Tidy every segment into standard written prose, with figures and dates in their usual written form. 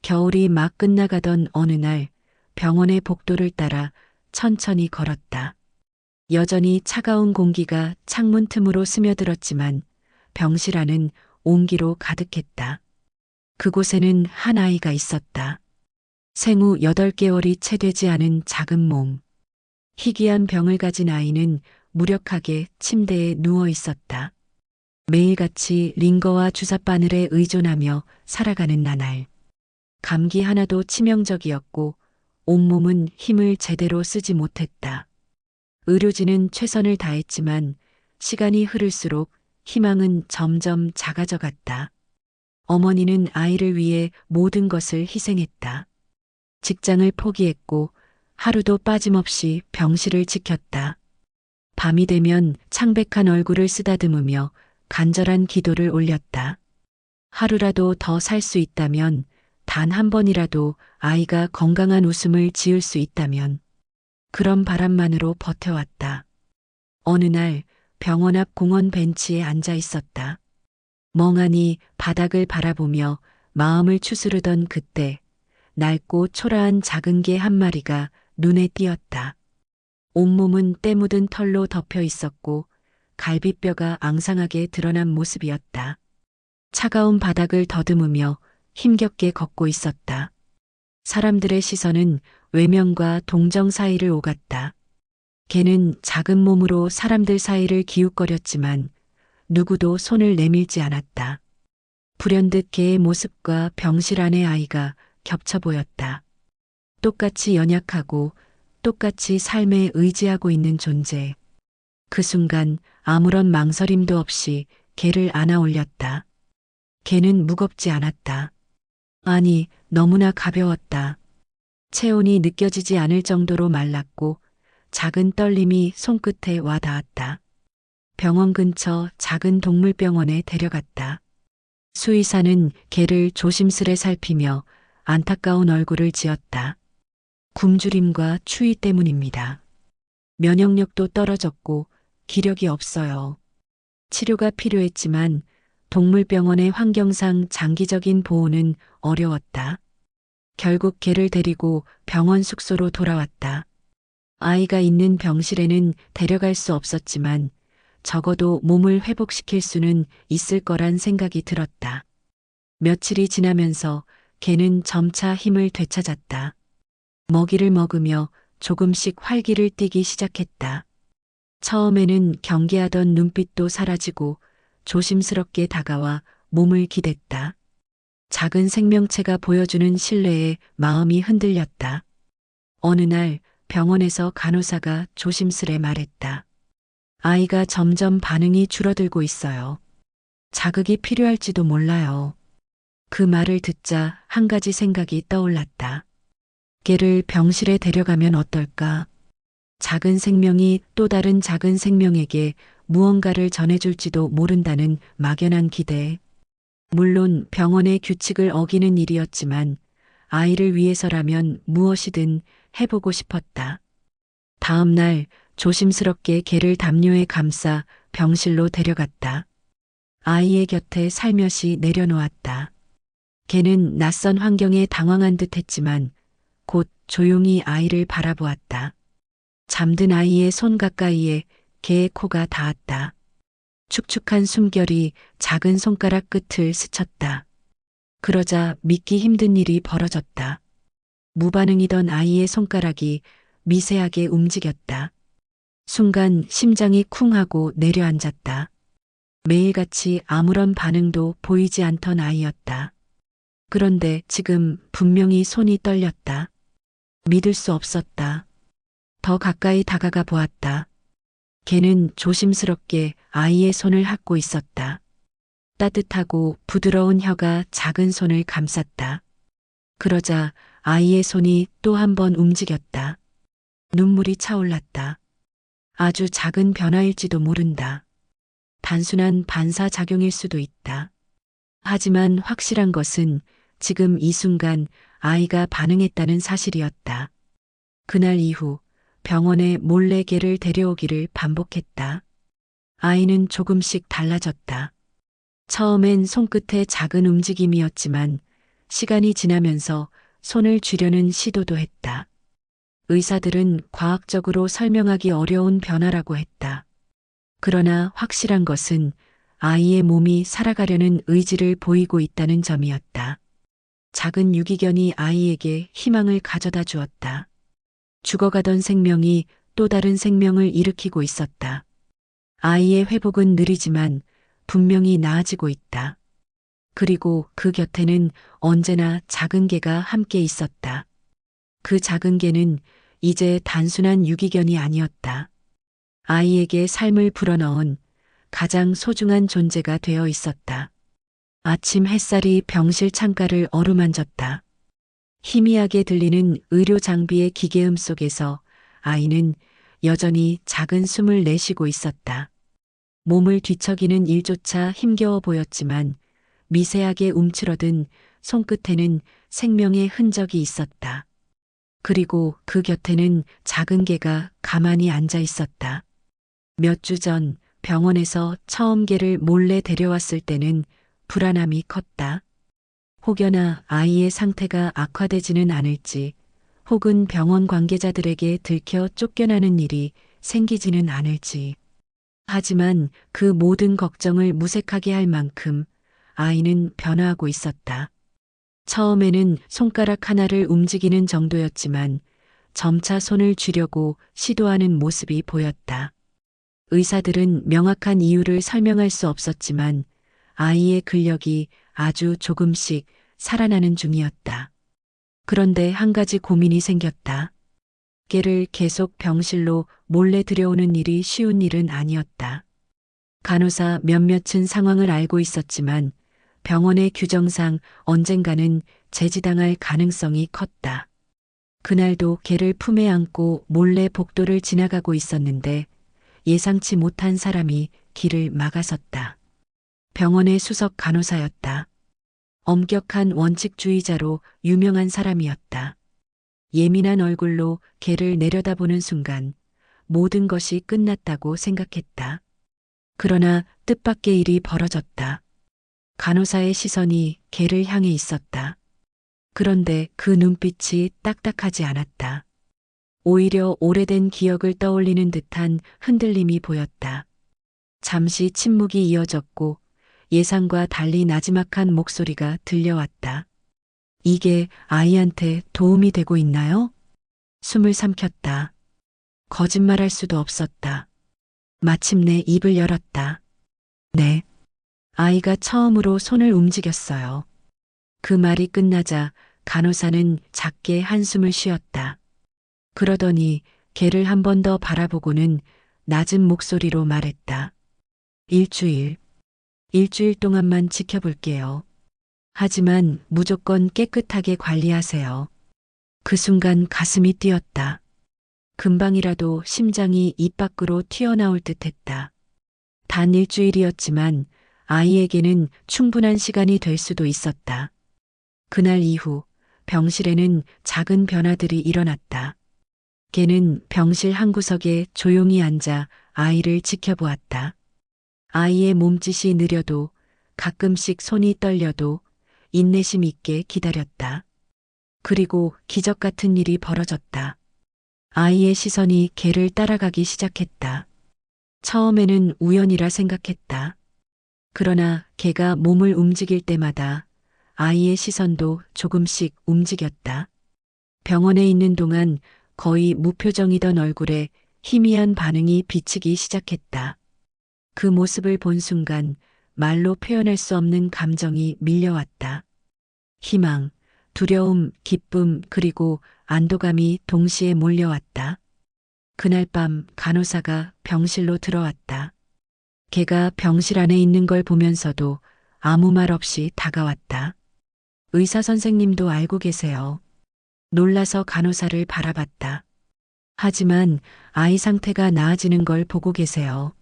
겨울이 막 끝나가던 어느 날 병원의 복도를 따라 천천히 걸었다. 여전히 차가운 공기가 창문 틈으로 스며들었지만 병실 안은 온기로 가득했다. 그곳에는 한 아이가 있었다. 생후 8개월이 채 되지 않은 작은 몸. 희귀한 병을 가진 아이는 무력하게 침대에 누워 있었다. 매일같이 링거와 주사바늘에 의존하며 살아가는 나날. 감기 하나도 치명적이었고 온몸은 힘을 제대로 쓰지 못했다. 의료진은 최선을 다했지만 시간이 흐를수록 희망은 점점 작아져 갔다. 어머니는 아이를 위해 모든 것을 희생했다. 직장을 포기했고 하루도 빠짐없이 병실을 지켰다. 밤이 되면 창백한 얼굴을 쓰다듬으며 간절한 기도를 올렸다. 하루라도 더 살 수 있다면, 단 한 번이라도 아이가 건강한 웃음을 지을 수 있다면, 그런 바람만으로 버텨왔다. 어느 날 병원 앞 공원 벤치에 앉아 있었다. 멍하니 바닥을 바라보며 마음을 추스르던 그때 낡고 초라한 작은 개 한 마리가 눈에 띄었다. 온몸은 때 묻은 털로 덮여 있었고 갈비뼈가 앙상하게 드러난 모습이었다. 차가운 바닥을 더듬으며 힘겹게 걷고 있었다. 사람들의 시선은 외면과 동정 사이를 오갔다. 개는 작은 몸으로 사람들 사이를 기웃거렸지만 누구도 손을 내밀지 않았다. 불현듯 개의 모습과 병실 안의 아이가 겹쳐 보였다. 똑같이 연약하고 똑같이 삶에 의지하고 있는 존재. 그 순간 아무런 망설임도 없이 개를 안아 올렸다. 개는 무겁지 않았다. 아니, 너무나 가벼웠다. 체온이 느껴지지 않을 정도로 말랐고 작은 떨림이 손끝에 와 닿았다. 병원 근처 작은 동물병원에 데려갔다. 수의사는 개를 조심스레 살피며 안타까운 얼굴을 지었다. 굶주림과 추위 때문입니다. 면역력도 떨어졌고 기력이 없어요. 치료가 필요했지만 동물병원의 환경상 장기적인 보호는 어려웠다. 결국 개를 데리고 병원 숙소로 돌아왔다. 아이가 있는 병실에는 데려갈 수 없었지만 적어도 몸을 회복시킬 수는 있을 거란 생각이 들었다. 며칠이 지나면서 개는 점차 힘을 되찾았다. 먹이를 먹으며 조금씩 활기를 띠기 시작했다. 처음에는 경계하던 눈빛도 사라지고 조심스럽게 다가와 몸을 기댔다. 작은 생명체가 보여주는 신뢰에 마음이 흔들렸다. 어느 날 병원에서 간호사가 조심스레 말했다. 아이가 점점 반응이 줄어들고 있어요. 자극이 필요할지도 몰라요. 그 말을 듣자 한 가지 생각이 떠올랐다. 개를 병실에 데려가면 어떨까? 작은 생명이 또 다른 작은 생명에게 무언가를 전해줄지도 모른다는 막연한 기대. 물론 병원의 규칙을 어기는 일이었지만 아이를 위해서라면 무엇이든 해보고 싶었다. 다음 날 조심스럽게 개를 담요에 감싸 병실로 데려갔다. 아이의 곁에 살며시 내려놓았다. 개는 낯선 환경에 당황한 듯 했지만 곧 조용히 아이를 바라보았다. 잠든 아이의 손 가까이에 개의 코가 닿았다. 축축한 숨결이 작은 손가락 끝을 스쳤다. 그러자 믿기 힘든 일이 벌어졌다. 무반응이던 아이의 손가락이 미세하게 움직였다. 순간 심장이 쿵 하고 내려앉았다. 매일같이 아무런 반응도 보이지 않던 아이였다. 그런데 지금 분명히 손이 떨렸다. 믿을 수 없었다. 더 가까이 다가가 보았다. 개는 조심스럽게 아이의 손을 핥고 있었다. 따뜻하고 부드러운 혀가 작은 손을 감쌌다. 그러자 아이의 손이 또 한 번 움직였다. 눈물이 차올랐다. 아주 작은 변화일지도 모른다. 단순한 반사작용일 수도 있다. 하지만 확실한 것은 지금 이 순간 아이가 반응했다는 사실이었다. 그날 이후 병원에 몰래 개를 데려오기를 반복했다. 아이는 조금씩 달라졌다. 처음엔 손끝의 작은 움직임이었지만 시간이 지나면서 손을 쥐려는 시도도 했다. 의사들은 과학적으로 설명하기 어려운 변화라고 했다. 그러나 확실한 것은 아이의 몸이 살아가려는 의지를 보이고 있다는 점이었다. 작은 유기견이 아이에게 희망을 가져다 주었다. 죽어가던 생명이 또 다른 생명을 일으키고 있었다. 아이의 회복은 느리지만 분명히 나아지고 있다. 그리고 그 곁에는 언제나 작은 개가 함께 있었다. 그 작은 개는 이제 단순한 유기견이 아니었다. 아이에게 삶을 불어넣은 가장 소중한 존재가 되어 있었다. 아침 햇살이 병실 창가를 어루만졌다. 희미하게 들리는 의료 장비의 기계음 속에서 아이는 여전히 작은 숨을 내쉬고 있었다. 몸을 뒤척이는 일조차 힘겨워 보였지만 미세하게 움츠러든 손끝에는 생명의 흔적이 있었다. 그리고 그 곁에는 작은 개가 가만히 앉아 있었다. 몇 주 전 병원에서 처음 개를 몰래 데려왔을 때는 불안함이 컸다. 혹여나 아이의 상태가 악화되지는 않을지, 혹은 병원 관계자들에게 들켜 쫓겨나는 일이 생기지는 않을지. 하지만 그 모든 걱정을 무색하게 할 만큼 아이는 변화하고 있었다. 처음에는 손가락 하나를 움직이는 정도였지만 점차 손을 쥐려고 시도하는 모습이 보였다. 의사들은 명확한 이유를 설명할 수 없었지만 아이의 근력이 아주 조금씩 살아나는 중이었다. 그런데 한 가지 고민이 생겼다. 개를 계속 병실로 몰래 들여오는 일이 쉬운 일은 아니었다. 간호사 몇몇은 상황을 알고 있었지만 병원의 규정상 언젠가는 제지당할 가능성이 컸다. 그날도 개를 품에 안고 몰래 복도를 지나가고 있었는데 예상치 못한 사람이 길을 막아섰다. 병원의 수석 간호사였다. 엄격한 원칙주의자로 유명한 사람이었다. 예민한 얼굴로 개를 내려다보는 순간 모든 것이 끝났다고 생각했다. 그러나 뜻밖의 일이 벌어졌다. 간호사의 시선이 개를 향해 있었다. 그런데 그 눈빛이 딱딱하지 않았다. 오히려 오래된 기억을 떠올리는 듯한 흔들림이 보였다. 잠시 침묵이 이어졌고 예상과 달리 나지막한 목소리가 들려왔다. 이게 아이한테 도움이 되고 있나요? 숨을 삼켰다. 거짓말할 수도 없었다. 마침내 입을 열었다. 네. 아이가 처음으로 손을 움직였어요. 그 말이 끝나자 간호사는 작게 한숨을 쉬었다. 그러더니 개를 한 번 더 바라보고는 낮은 목소리로 말했다. 일주일 동안만 지켜볼게요. 하지만 무조건 깨끗하게 관리하세요. 그 순간 가슴이 뛰었다. 금방이라도 심장이 입 밖으로 튀어나올 듯 했다. 단 일주일이었지만 아이에게는 충분한 시간이 될 수도 있었다. 그날 이후 병실에는 작은 변화들이 일어났다. 걔는 병실 한 구석에 조용히 앉아 아이를 지켜보았다. 아이의 몸짓이 느려도 가끔씩 손이 떨려도 인내심 있게 기다렸다. 그리고 기적 같은 일이 벌어졌다. 아이의 시선이 걔를 따라가기 시작했다. 처음에는 우연이라 생각했다. 그러나 걔가 몸을 움직일 때마다 아이의 시선도 조금씩 움직였다. 병원에 있는 동안 거의 무표정이던 얼굴에 희미한 반응이 비치기 시작했다. 그 모습을 본 순간 말로 표현할 수 없는 감정이 밀려왔다. 희망, 두려움, 기쁨, 그리고 안도감이 동시에 몰려왔다. 그날 밤 간호사가 병실로 들어왔다. 걔가 병실 안에 있는 걸 보면서도 아무 말 없이 다가왔다. 의사 선생님도 알고 계세요. 놀라서 간호사를 바라봤다. 하지만 아이 상태가 나아지는 걸 보고 계세요.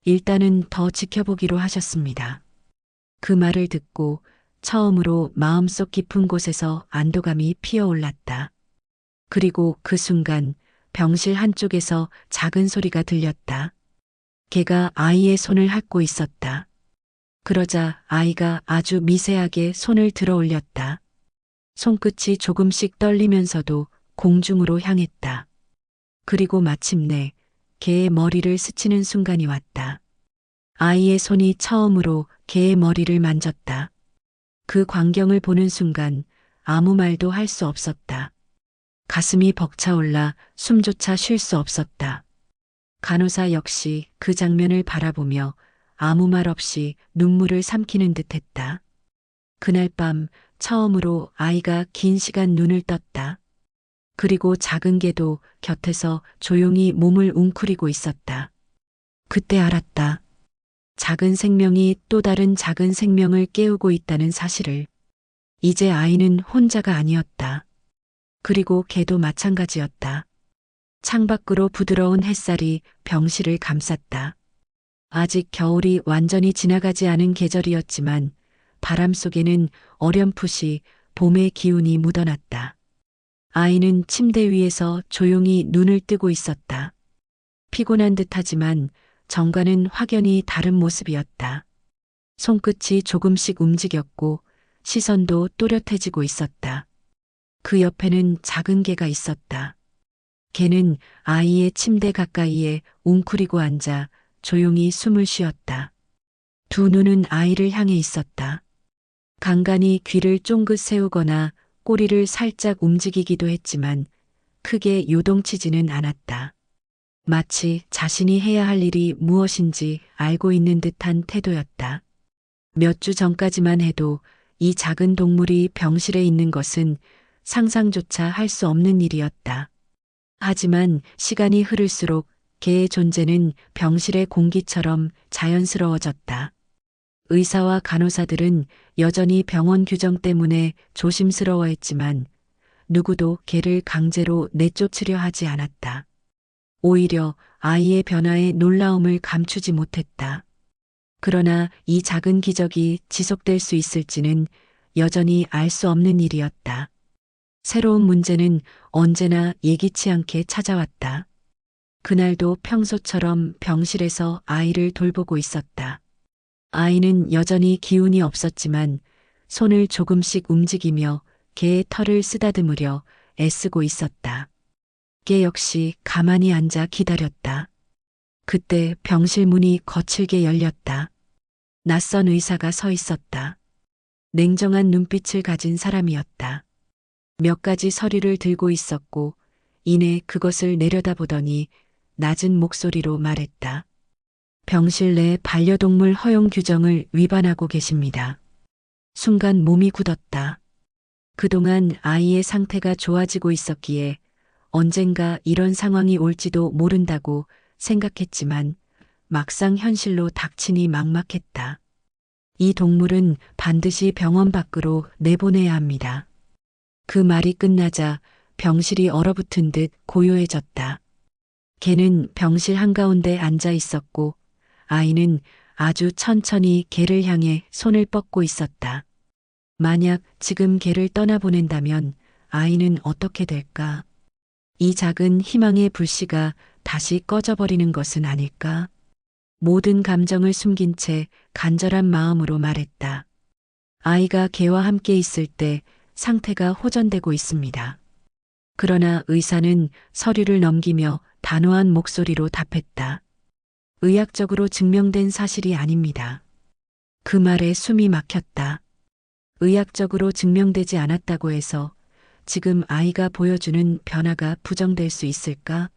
일단은 더 지켜보기로 하셨습니다. 그 말을 듣고 처음으로 마음속 깊은 곳에서 안도감이 피어올랐다. 그리고 그 순간 병실 한쪽에서 작은 소리가 들렸다. 걔가 아이의 손을 핥고 있었다. 그러자 아이가 아주 미세하게 손을 들어 올렸다. 손끝이 조금씩 떨리면서도 공중으로 향했다. 그리고 마침내 개의 머리를 스치는 순간이 왔다. 아이의 손이 처음으로 개의 머리를 만졌다. 그 광경을 보는 순간 아무 말도 할 수 없었다. 가슴이 벅차올라 숨조차 쉴 수 없었다. 간호사 역시 그 장면을 바라보며 아무 말 없이 눈물을 삼키는 듯 했다. 그날 밤 처음으로 아이가 긴 시간 눈을 떴다. 그리고 작은 개도 곁에서 조용히 몸을 웅크리고 있었다. 그때 알았다. 작은 생명이 또 다른 작은 생명을 깨우고 있다는 사실을. 이제 아이는 혼자가 아니었다. 그리고 개도 마찬가지였다. 창밖으로 부드러운 햇살이 병실을 감쌌다. 아직 겨울이 완전히 지나가지 않은 계절이었지만 바람 속에는 어렴풋이 봄의 기운이 묻어났다. 아이는 침대 위에서 조용히 눈을 뜨고 있었다. 피곤한 듯하지만 전과는 확연히 다른 모습이었다. 손끝이 조금씩 움직였고 시선도 또렷해지고 있었다. 그 옆에는 작은 개가 있었다. 개는 아이의 침대 가까이에 웅크리고 앉아 조용히 숨을 쉬었다. 두 눈은 아이를 향해 있었다. 간간히 귀를 쫑긋 세우거나 꼬리를 살짝 움직이기도 했지만 크게 요동치지는 않았다. 마치 자신이 해야 할 일이 무엇인지 알고 있는 듯한 태도였다. 몇 주 전까지만 해도 이 작은 동물이 병실에 있는 것은 상상조차 할 수 없는 일이었다. 하지만 시간이 흐를수록 개의 존재는 병실의 공기처럼 자연스러워졌다. 의사와 간호사들은 여전히 병원 규정 때문에 조심스러워했지만 누구도 개를 강제로 내쫓으려 하지 않았다. 오히려 아이의 변화에 놀라움을 감추지 못했다. 그러나 이 작은 기적이 지속될 수 있을지는 여전히 알 수 없는 일이었다. 새로운 문제는 언제나 예기치 않게 찾아왔다. 그날도 평소처럼 병실에서 아이를 돌보고 있었다. 아이는 여전히 기운이 없었지만 손을 조금씩 움직이며 개의 털을 쓰다듬으려 애쓰고 있었다. 개 역시 가만히 앉아 기다렸다. 그때 병실 문이 거칠게 열렸다. 낯선 의사가 서 있었다. 냉정한 눈빛을 가진 사람이었다. 몇 가지 서류를 들고 있었고 이내 그것을 내려다보더니 낮은 목소리로 말했다. 병실 내 반려동물 허용 규정을 위반하고 계십니다. 순간 몸이 굳었다. 그동안 아이의 상태가 좋아지고 있었기에 언젠가 이런 상황이 올지도 모른다고 생각했지만 막상 현실로 닥치니 막막했다. 이 동물은 반드시 병원 밖으로 내보내야 합니다. 그 말이 끝나자 병실이 얼어붙은 듯 고요해졌다. 개는 병실 한가운데 앉아 있었고 아이는 아주 천천히 개를 향해 손을 뻗고 있었다. 만약 지금 개를 떠나보낸다면 아이는 어떻게 될까? 이 작은 희망의 불씨가 다시 꺼져버리는 것은 아닐까? 모든 감정을 숨긴 채 간절한 마음으로 말했다. 아이가 개와 함께 있을 때 상태가 호전되고 있습니다. 그러나 의사는 서류를 넘기며 단호한 목소리로 답했다. 의학적으로 증명된 사실이 아닙니다. 그 말에 숨이 막혔다. 의학적으로 증명되지 않았다고 해서 지금 아이가 보여주는 변화가 부정될 수 있을까?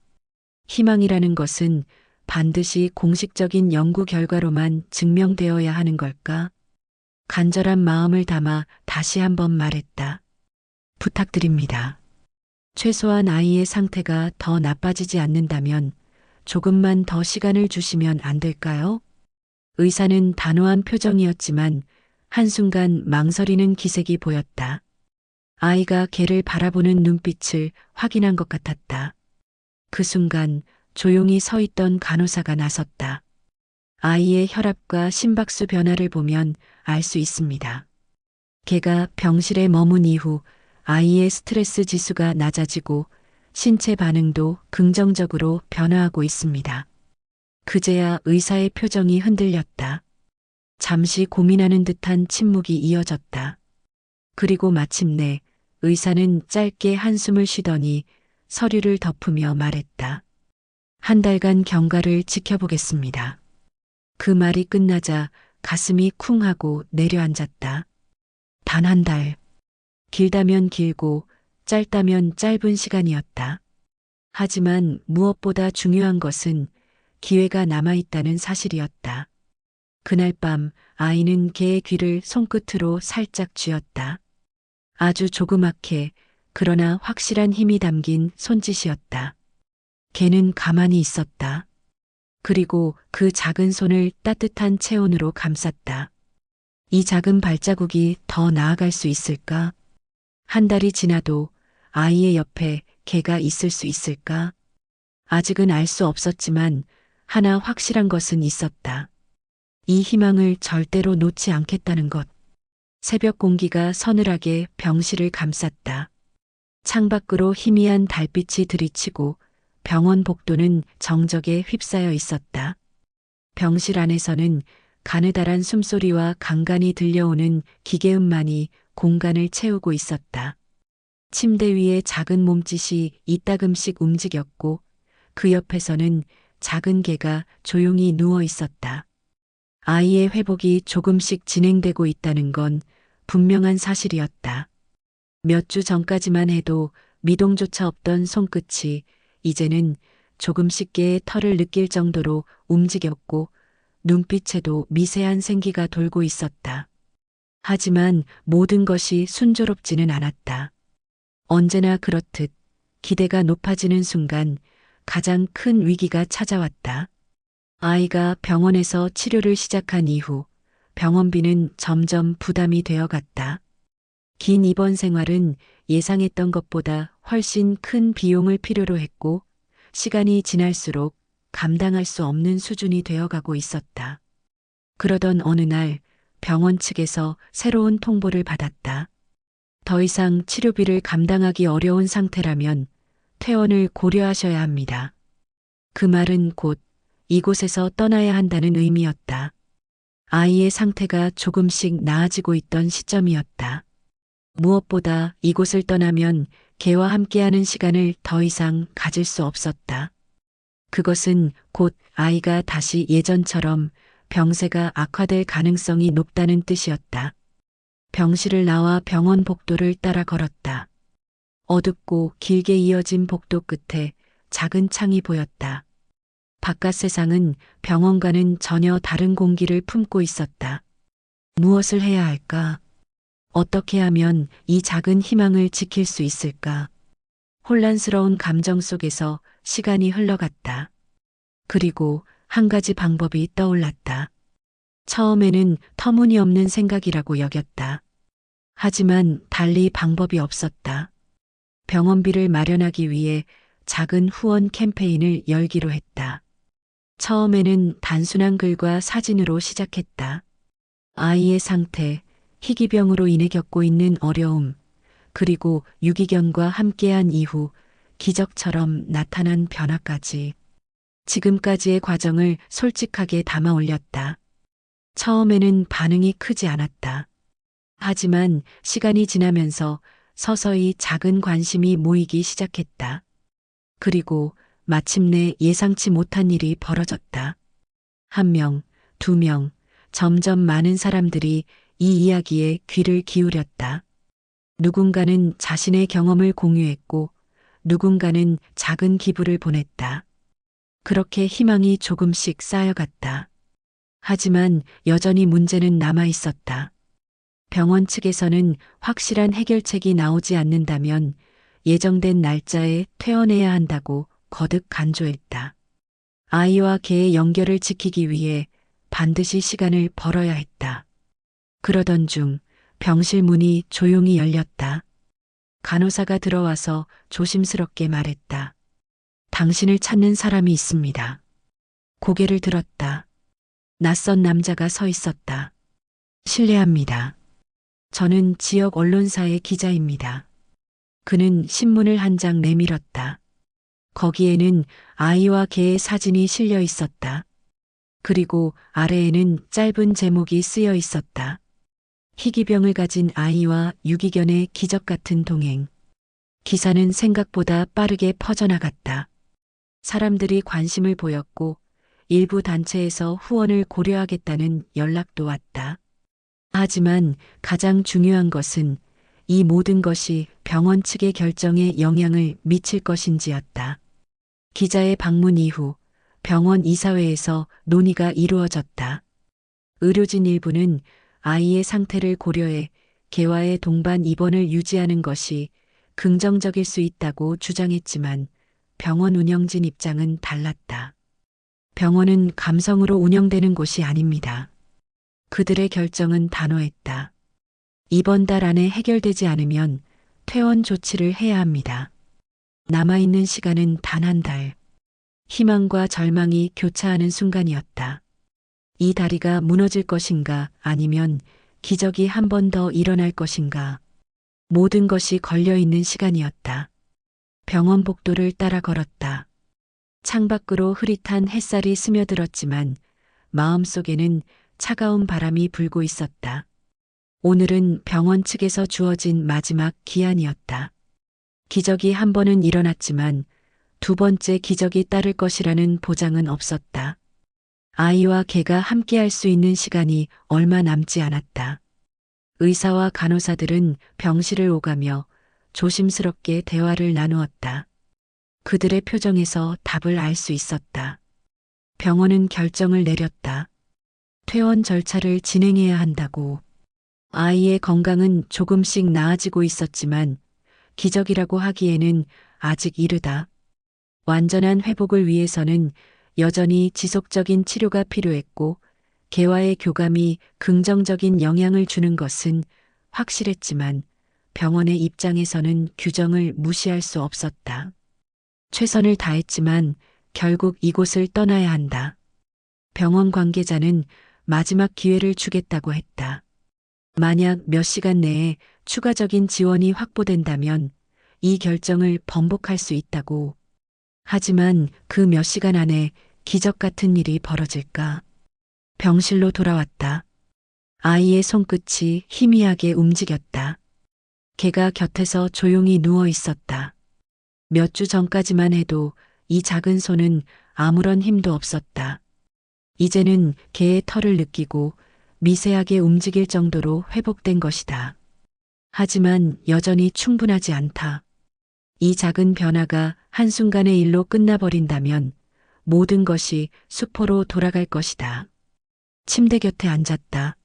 희망이라는 것은 반드시 공식적인 연구 결과로만 증명되어야 하는 걸까? 간절한 마음을 담아 다시 한번 말했다. 부탁드립니다. 최소한 아이의 상태가 더 나빠지지 않는다면 조금만 더 시간을 주시면 안 될까요? 의사는 단호한 표정이었지만 한순간 망설이는 기색이 보였다. 아이가 개를 바라보는 눈빛을 확인한 것 같았다. 그 순간 조용히 서 있던 간호사가 나섰다. 아이의 혈압과 심박수 변화를 보면 알 수 있습니다. 개가 병실에 머문 이후 아이의 스트레스 지수가 낮아지고 신체 반응도 긍정적으로 변화하고 있습니다. 그제야 의사의 표정이 흔들렸다. 잠시 고민하는 듯한 침묵이 이어졌다. 그리고 마침내 의사는 짧게 한숨을 쉬더니 서류를 덮으며 말했다. 한 달간 경과를 지켜보겠습니다. 그 말이 끝나자 가슴이 쿵 하고 내려앉았다. 단 한 달. 길다면 길고 짧다면 짧은 시간이었다. 하지만 무엇보다 중요한 것은 기회가 남아있다는 사실이었다. 그날 밤 아이는 개의 귀를 손끝으로 살짝 쥐었다. 아주 조그맣게 그러나 확실한 힘이 담긴 손짓이었다. 개는 가만히 있었다. 그리고 그 작은 손을 따뜻한 체온으로 감쌌다. 이 작은 발자국이 더 나아갈 수 있을까? 한 달이 지나도 아이의 옆에 개가 있을 수 있을까? 아직은 알 수 없었지만 하나 확실한 것은 있었다. 이 희망을 절대로 놓지 않겠다는 것. 새벽 공기가 서늘하게 병실을 감쌌다. 창밖으로 희미한 달빛이 들이치고 병원 복도는 정적에 휩싸여 있었다. 병실 안에서는 가느다란 숨소리와 간간이 들려오는 기계음만이 공간을 채우고 있었다. 침대 위에 작은 몸짓이 이따금씩 움직였고 그 옆에서는 작은 개가 조용히 누워 있었다. 아이의 회복이 조금씩 진행되고 있다는 건 분명한 사실이었다. 몇 주 전까지만 해도 미동조차 없던 손끝이 이제는 조금씩 개의 털을 느낄 정도로 움직였고 눈빛에도 미세한 생기가 돌고 있었다. 하지만 모든 것이 순조롭지는 않았다. 언제나 그렇듯 기대가 높아지는 순간 가장 큰 위기가 찾아왔다. 아이가 병원에서 치료를 시작한 이후 병원비는 점점 부담이 되어갔다. 긴 입원 생활은 예상했던 것보다 훨씬 큰 비용을 필요로 했고 시간이 지날수록 감당할 수 없는 수준이 되어가고 있었다. 그러던 어느 날 병원 측에서 새로운 통보를 받았다. 더 이상 치료비를 감당하기 어려운 상태라면 퇴원을 고려하셔야 합니다. 그 말은 곧 이곳에서 떠나야 한다는 의미였다. 아이의 상태가 조금씩 나아지고 있던 시점이었다. 무엇보다 이곳을 떠나면 개와 함께하는 시간을 더 이상 가질 수 없었다. 그것은 곧 아이가 다시 예전처럼 병세가 악화될 가능성이 높다는 뜻이었다. 병실을 나와 병원 복도를 따라 걸었다. 어둡고 길게 이어진 복도 끝에 작은 창이 보였다. 바깥 세상은 병원과는 전혀 다른 공기를 품고 있었다. 무엇을 해야 할까? 어떻게 하면 이 작은 희망을 지킬 수 있을까? 혼란스러운 감정 속에서 시간이 흘러갔다. 그리고 한 가지 방법이 떠올랐다. 처음에는 터무니없는 생각이라고 여겼다. 하지만 달리 방법이 없었다. 병원비를 마련하기 위해 작은 후원 캠페인을 열기로 했다. 처음에는 단순한 글과 사진으로 시작했다. 아이의 상태, 희귀병으로 인해 겪고 있는 어려움, 그리고 유기견과 함께한 이후 기적처럼 나타난 변화까지. 지금까지의 과정을 솔직하게 담아 올렸다. 처음에는 반응이 크지 않았다. 하지만 시간이 지나면서 서서히 작은 관심이 모이기 시작했다. 그리고 마침내 예상치 못한 일이 벌어졌다. 1명, 2명, 점점 많은 사람들이 이 이야기에 귀를 기울였다. 누군가는 자신의 경험을 공유했고 누군가는 작은 기부를 보냈다. 그렇게 희망이 조금씩 쌓여갔다. 하지만 여전히 문제는 남아 있었다. 병원 측에서는 확실한 해결책이 나오지 않는다면 예정된 날짜에 퇴원해야 한다고 거듭 강조했다. 아이와 개의 연결을 지키기 위해 반드시 시간을 벌어야 했다. 그러던 중 병실 문이 조용히 열렸다. 간호사가 들어와서 조심스럽게 말했다. 당신을 찾는 사람이 있습니다. 고개를 들었다. 낯선 남자가 서 있었다. 실례합니다. 저는 지역 언론사의 기자입니다. 그는 신문을 한 장 내밀었다. 거기에는 아이와 개의 사진이 실려 있었다. 그리고 아래에는 짧은 제목이 쓰여 있었다. 희귀병을 가진 아이와 유기견의 기적 같은 동행. 기사는 생각보다 빠르게 퍼져나갔다. 사람들이 관심을 보였고 일부 단체에서 후원을 고려하겠다는 연락도 왔다. 하지만 가장 중요한 것은 이 모든 것이 병원 측의 결정에 영향을 미칠 것인지였다. 기자의 방문 이후 병원 이사회에서 논의가 이루어졌다. 의료진 일부는 아이의 상태를 고려해 개와의 동반 입원을 유지하는 것이 긍정적일 수 있다고 주장했지만 병원 운영진 입장은 달랐다. 병원은 감성으로 운영되는 곳이 아닙니다. 그들의 결정은 단호했다. 이번 달 안에 해결되지 않으면 퇴원 조치를 해야 합니다. 남아있는 시간은 단 한 달. 희망과 절망이 교차하는 순간이었다. 이 다리가 무너질 것인가 아니면 기적이 한 번 더 일어날 것인가. 모든 것이 걸려있는 시간이었다. 병원 복도를 따라 걸었다. 창밖으로 흐릿한 햇살이 스며들었지만 마음속에는 차가운 바람이 불고 있었다. 오늘은 병원 측에서 주어진 마지막 기한이었다. 기적이 한 번은 일어났지만 두 번째 기적이 따를 것이라는 보장은 없었다. 아이와 개가 함께할 수 있는 시간이 얼마 남지 않았다. 의사와 간호사들은 병실을 오가며 조심스럽게 대화를 나누었다. 그들의 표정에서 답을 알 수 있었다. 병원은 결정을 내렸다. 퇴원 절차를 진행해야 한다고. 아이의 건강은 조금씩 나아지고 있었지만 기적이라고 하기에는 아직 이르다. 완전한 회복을 위해서는 여전히 지속적인 치료가 필요했고 개와의 교감이 긍정적인 영향을 주는 것은 확실했지만 병원의 입장에서는 규정을 무시할 수 없었다. 최선을 다했지만 결국 이곳을 떠나야 한다. 병원 관계자는 마지막 기회를 주겠다고 했다. 만약 몇 시간 내에 추가적인 지원이 확보된다면 이 결정을 번복할 수 있다고. 하지만 그 몇 시간 안에 기적 같은 일이 벌어질까? 병실로 돌아왔다. 아이의 손끝이 희미하게 움직였다. 개가 곁에서 조용히 누워 있었다. 몇 주 전까지만 해도 이 작은 손은 아무런 힘도 없었다. 이제는 개의 털을 느끼고 미세하게 움직일 정도로 회복된 것이다. 하지만 여전히 충분하지 않다. 이 작은 변화가 한순간의 일로 끝나버린다면 모든 것이 수포로 돌아갈 것이다. 침대 곁에 앉았다.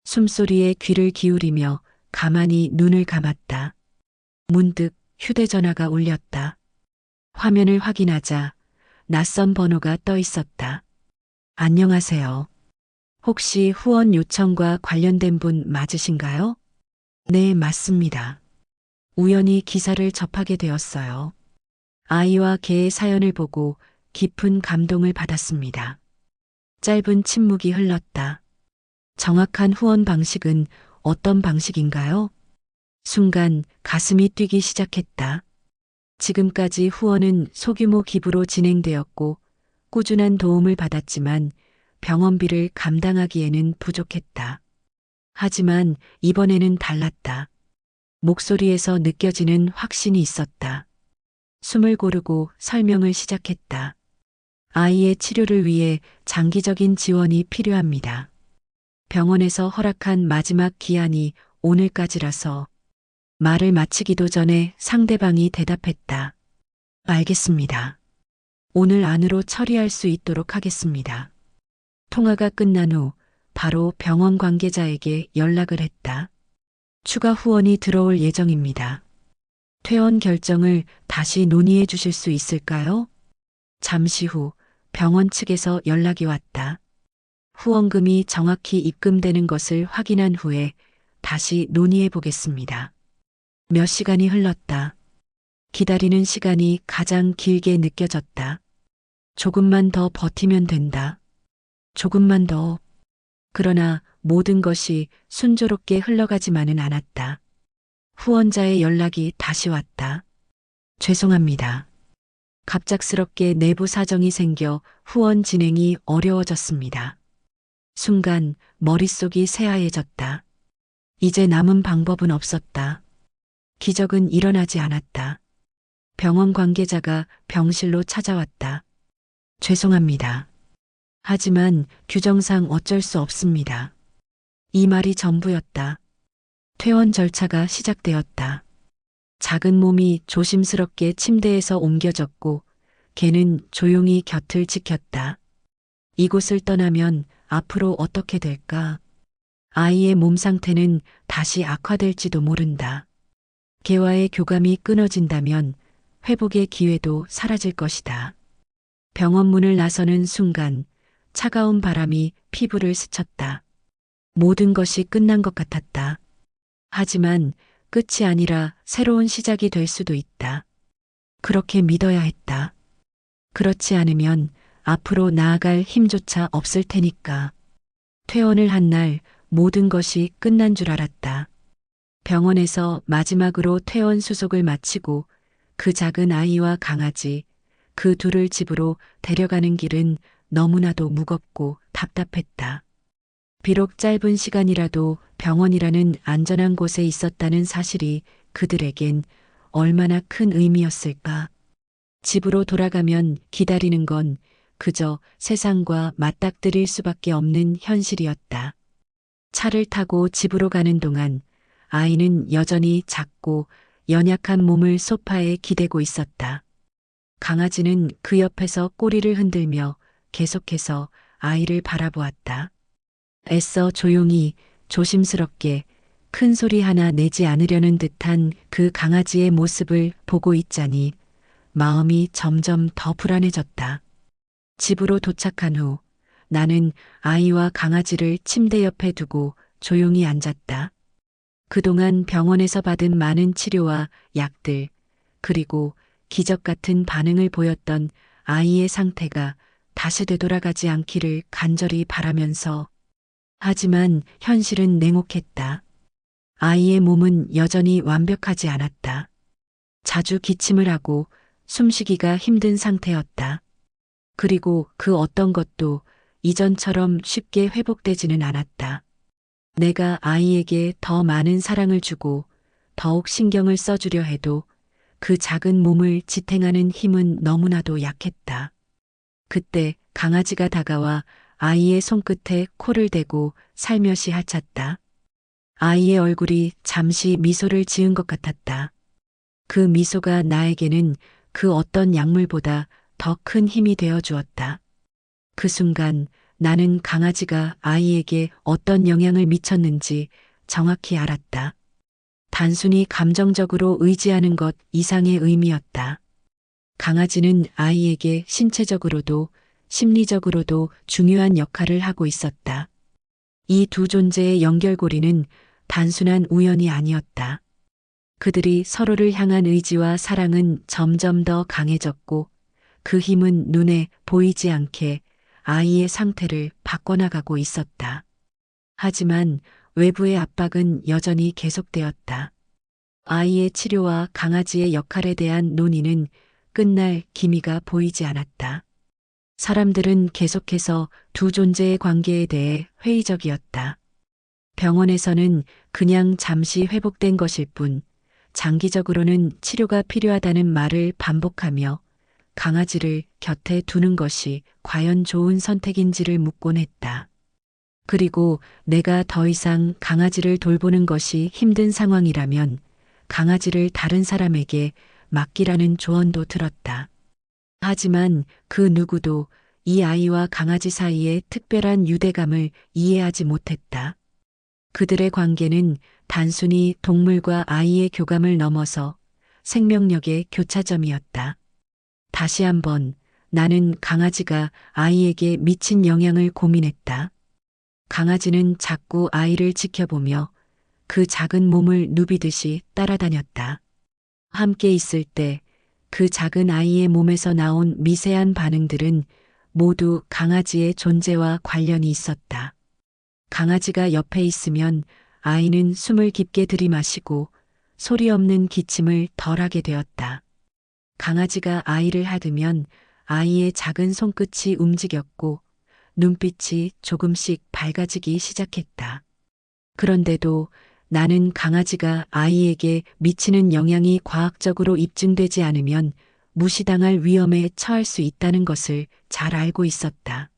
숨소리에 귀를 기울이며 가만히 눈을 감았다. 문득 휴대전화가 울렸다. 화면을 확인하자 낯선 번호가 떠 있었다. 안녕하세요. 혹시 후원 요청과 관련된 분 맞으신가요? 네, 맞습니다. 우연히 기사를 접하게 되었어요. 아이와 개의 사연을 보고 깊은 감동을 받았습니다. 짧은 침묵이 흘렀다. 정확한 후원 방식은 어떤 방식인가요? 순간 가슴이 뛰기 시작했다. 지금까지 후원은 소규모 기부로 진행되었고 꾸준한 도움을 받았지만 병원비를 감당하기에는 부족했다. 하지만 이번에는 달랐다. 목소리에서 느껴지는 확신이 있었다. 숨을 고르고 설명을 시작했다. 아이의 치료를 위해 장기적인 지원이 필요합니다. 병원에서 허락한 마지막 기한이 오늘까지라서. 말을 마치기도 전에 상대방이 대답했다. 알겠습니다. 오늘 안으로 처리할 수 있도록 하겠습니다. 통화가 끝난 후 바로 병원 관계자에게 연락을 했다. 추가 후원이 들어올 예정입니다. 퇴원 결정을 다시 논의해 주실 수 있을까요? 잠시 후 병원 측에서 연락이 왔다. 후원금이 정확히 입금되는 것을 확인한 후에 다시 논의해 보겠습니다. 몇 시간이 흘렀다. 기다리는 시간이 가장 길게 느껴졌다. 조금만 더 버티면 된다. 조금만 더. 그러나 모든 것이 순조롭게 흘러가지만은 않았다. 후원자의 연락이 다시 왔다. 죄송합니다. 갑작스럽게 내부 사정이 생겨 후원 진행이 어려워졌습니다. 순간 머릿속이 새하얘졌다. 이제 남은 방법은 없었다. 기적은 일어나지 않았다. 병원 관계자가 병실로 찾아왔다. 죄송합니다. 하지만 규정상 어쩔 수 없습니다. 이 말이 전부였다. 퇴원 절차가 시작되었다. 작은 몸이 조심스럽게 침대에서 옮겨졌고 걔는 조용히 곁을 지켰다. 이곳을 떠나면 앞으로 어떻게 될까? 아이의 몸 상태는 다시 악화될지도 모른다. 걔와의 교감이 끊어진다면 회복의 기회도 사라질 것이다. 병원 문을 나서는 순간 차가운 바람이 피부를 스쳤다. 모든 것이 끝난 것 같았다. 하지만 끝이 아니라 새로운 시작이 될 수도 있다. 그렇게 믿어야 했다. 그렇지 않으면 앞으로 나아갈 힘조차 없을 테니까. 퇴원을 한 날 모든 것이 끝난 줄 알았다. 병원에서 마지막으로 퇴원 수속을 마치고 그 작은 아이와 강아지, 그 둘을 집으로 데려가는 길은 너무나도 무겁고 답답했다. 비록 짧은 시간이라도 병원이라는 안전한 곳에 있었다는 사실이 그들에겐 얼마나 큰 의미였을까. 집으로 돌아가면 기다리는 건 그저 세상과 맞닥뜨릴 수밖에 없는 현실이었다. 차를 타고 집으로 가는 동안 아이는 여전히 작고 연약한 몸을 소파에 기대고 있었다. 강아지는 그 옆에서 꼬리를 흔들며 계속해서 아이를 바라보았다. 애써 조용히 조심스럽게 큰 소리 하나 내지 않으려는 듯한 그 강아지의 모습을 보고 있자니 마음이 점점 더 불안해졌다. 집으로 도착한 후 나는 아이와 강아지를 침대 옆에 두고 조용히 앉았다. 그동안 병원에서 받은 많은 치료와 약들, 그리고 기적 같은 반응을 보였던 아이의 상태가 다시 되돌아가지 않기를 간절히 바라면서 하지만 현실은 냉혹했다. 아이의 몸은 여전히 완벽하지 않았다. 자주 기침을 하고 숨쉬기가 힘든 상태였다. 그리고 그 어떤 것도 이전처럼 쉽게 회복되지는 않았다. 내가 아이에게 더 많은 사랑을 주고 더욱 신경을 써주려 해도 그 작은 몸을 지탱하는 힘은 너무나도 약했다. 그때 강아지가 다가와 아이의 손끝에 코를 대고 살며시 핥았다. 아이의 얼굴이 잠시 미소를 지은 것 같았다. 그 미소가 나에게는 그 어떤 약물보다 더 큰 힘이 되어 주었다. 그 순간 나는 강아지가 아이에게 어떤 영향을 미쳤는지 정확히 알았다. 단순히 감정적으로 의지하는 것 이상의 의미였다. 강아지는 아이에게 신체적으로도 심리적으로도 중요한 역할을 하고 있었다. 이 두 존재의 연결고리는 단순한 우연이 아니었다. 그들이 서로를 향한 의지와 사랑은 점점 더 강해졌고 그 힘은 눈에 보이지 않게 아이의 상태를 바꿔나가고 있었다. 하지만 외부의 압박은 여전히 계속되었다. 아이의 치료와 강아지의 역할에 대한 논의는 끝날 기미가 보이지 않았다. 사람들은 계속해서 두 존재의 관계에 대해 회의적이었다. 병원에서는 그냥 잠시 회복된 것일 뿐, 장기적으로는 치료가 필요하다는 말을 반복하며 강아지를 곁에 두는 것이 과연 좋은 선택인지를 묻곤 했다. 그리고 내가 더 이상 강아지를 돌보는 것이 힘든 상황이라면 강아지를 다른 사람에게 맡기라는 조언도 들었다. 하지만 그 누구도 이 아이와 강아지 사이의 특별한 유대감을 이해하지 못했다. 그들의 관계는 단순히 동물과 아이의 교감을 넘어서 생명력의 교차점이었다. 다시 한번 나는 강아지가 아이에게 미친 영향을 고민했다. 강아지는 자꾸 아이를 지켜보며 그 작은 몸을 누비듯이 따라다녔다. 함께 있을 때 그 작은 아이의 몸에서 나온 미세한 반응들은 모두 강아지의 존재와 관련이 있었다. 강아지가 옆에 있으면 아이는 숨을 깊게 들이마시고 소리 없는 기침을 덜하게 되었다. 강아지가 아이를 하두면 아이의 작은 손끝이 움직였고 눈빛이 조금씩 밝아지기 시작했다. 그런데도 나는 강아지가 아이에게 미치는 영향이 과학적으로 입증되지 않으면 무시당할 위험에 처할 수 있다는 것을 잘 알고 있었다.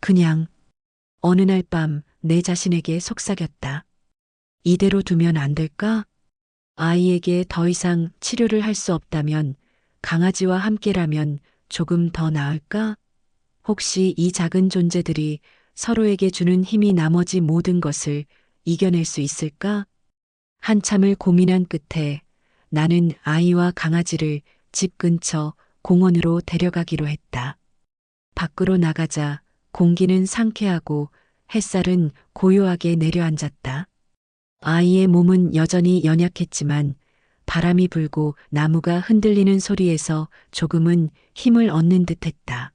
그냥 어느 날 밤 내 자신에게 속삭였다. 이대로 두면 안 될까? 아이에게 더 이상 치료를 할 수 없다면 강아지와 함께라면 조금 더 나을까? 혹시 이 작은 존재들이 서로에게 주는 힘이 나머지 모든 것을 이겨낼 수 있을까? 한참을 고민한 끝에 나는 아이와 강아지를 집 근처 공원으로 데려가기로 했다. 밖으로 나가자 공기는 상쾌하고 햇살은 고요하게 내려앉았다. 아이의 몸은 여전히 연약했지만 바람이 불고 나무가 흔들리는 소리에서 조금은 힘을 얻는 듯했다.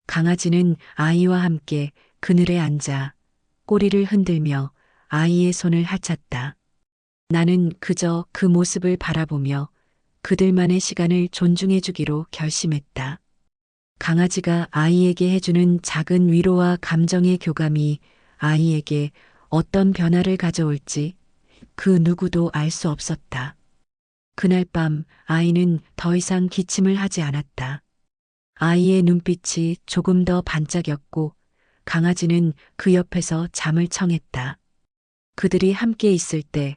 강아지는 아이와 함께 그늘에 앉아 꼬리를 흔들며 아이의 손을 핥았다. 나는 그저 그 모습을 바라보며 그들만의 시간을 존중해 주기로 결심했다. 강아지가 아이에게 해주는 작은 위로와 감정의 교감이 아이에게 어떤 변화를 가져올지 그 누구도 알 수 없었다. 그날 밤 아이는 더 이상 기침을 하지 않았다. 아이의 눈빛이 조금 더 반짝였고 강아지는 그 옆에서 잠을 청했다. 그들이 함께 있을 때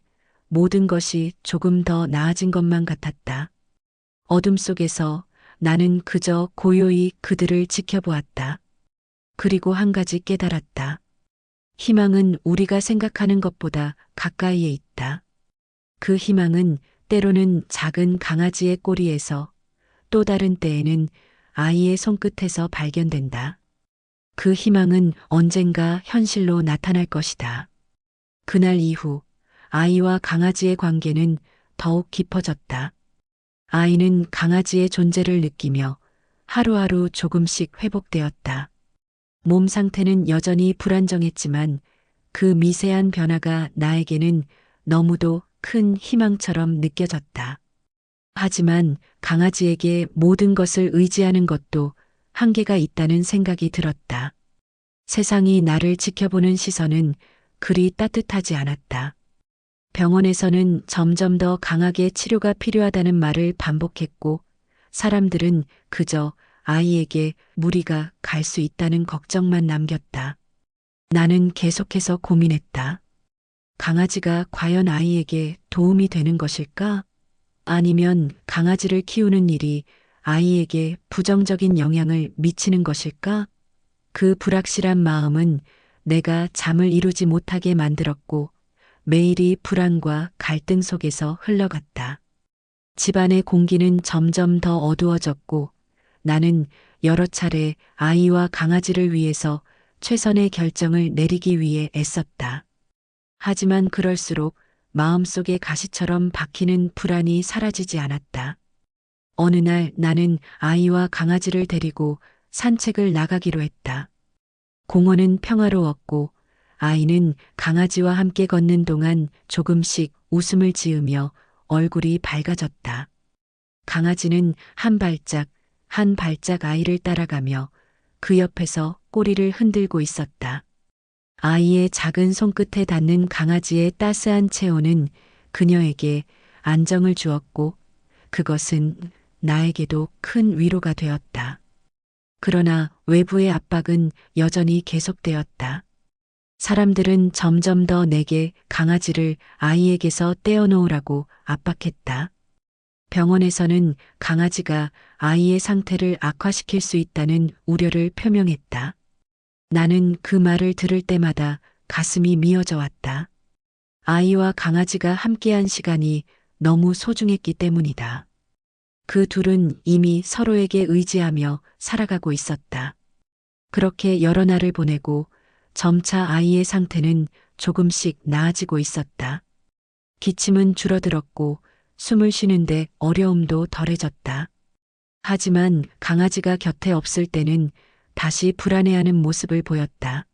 모든 것이 조금 더 나아진 것만 같았다. 어둠 속에서 나는 그저 고요히 그들을 지켜보았다. 그리고 한 가지 깨달았다. 희망은 우리가 생각하는 것보다 가까이에 있다. 그 희망은 때로는 작은 강아지의 꼬리에서 또 다른 때에는 아이의 손끝에서 발견된다. 그 희망은 언젠가 현실로 나타날 것이다. 그날 이후 아이와 강아지의 관계는 더욱 깊어졌다. 아이는 강아지의 존재를 느끼며 하루하루 조금씩 회복되었다. 몸 상태는 여전히 불안정했지만 그 미세한 변화가 나에게는 너무도 큰 희망처럼 느껴졌다. 하지만 강아지에게 모든 것을 의지하는 것도 한계가 있다는 생각이 들었다. 세상이 나를 지켜보는 시선은 그리 따뜻하지 않았다. 병원에서는 점점 더 강하게 치료가 필요하다는 말을 반복했고 사람들은 그저 아이에게 무리가 갈 수 있다는 걱정만 남겼다. 나는 계속해서 고민했다. 강아지가 과연 아이에게 도움이 되는 것일까? 아니면 강아지를 키우는 일이 아이에게 부정적인 영향을 미치는 것일까? 그 불확실한 마음은 내가 잠을 이루지 못하게 만들었고 매일이 불안과 갈등 속에서 흘러갔다. 집안의 공기는 점점 더 어두워졌고 나는 여러 차례 아이와 강아지를 위해서 최선의 결정을 내리기 위해 애썼다. 하지만 그럴수록 마음속에 가시처럼 박히는 불안이 사라지지 않았다. 어느 날 나는 아이와 강아지를 데리고 산책을 나가기로 했다. 공원은 평화로웠고 아이는 강아지와 함께 걷는 동안 조금씩 웃음을 지으며 얼굴이 밝아졌다. 강아지는 한 발짝 한 발짝 아이를 따라가며 그 옆에서 꼬리를 흔들고 있었다. 아이의 작은 손끝에 닿는 강아지의 따스한 체온은 그녀에게 안정을 주었고 그것은 나에게도 큰 위로가 되었다. 그러나 외부의 압박은 여전히 계속되었다. 사람들은 점점 더 내게 강아지를 아이에게서 떼어놓으라고 압박했다. 병원에서는 강아지가 아이의 상태를 악화시킬 수 있다는 우려를 표명했다. 나는 그 말을 들을 때마다 가슴이 미어져 왔다. 아이와 강아지가 함께한 시간이 너무 소중했기 때문이다. 그 둘은 이미 서로에게 의지하며 살아가고 있었다. 그렇게 여러 날을 보내고 점차 아이의 상태는 조금씩 나아지고 있었다. 기침은 줄어들었고 숨을 쉬는데 어려움도 덜해졌다. 하지만 강아지가 곁에 없을 때는 다시 불안해하는 모습을 보였다.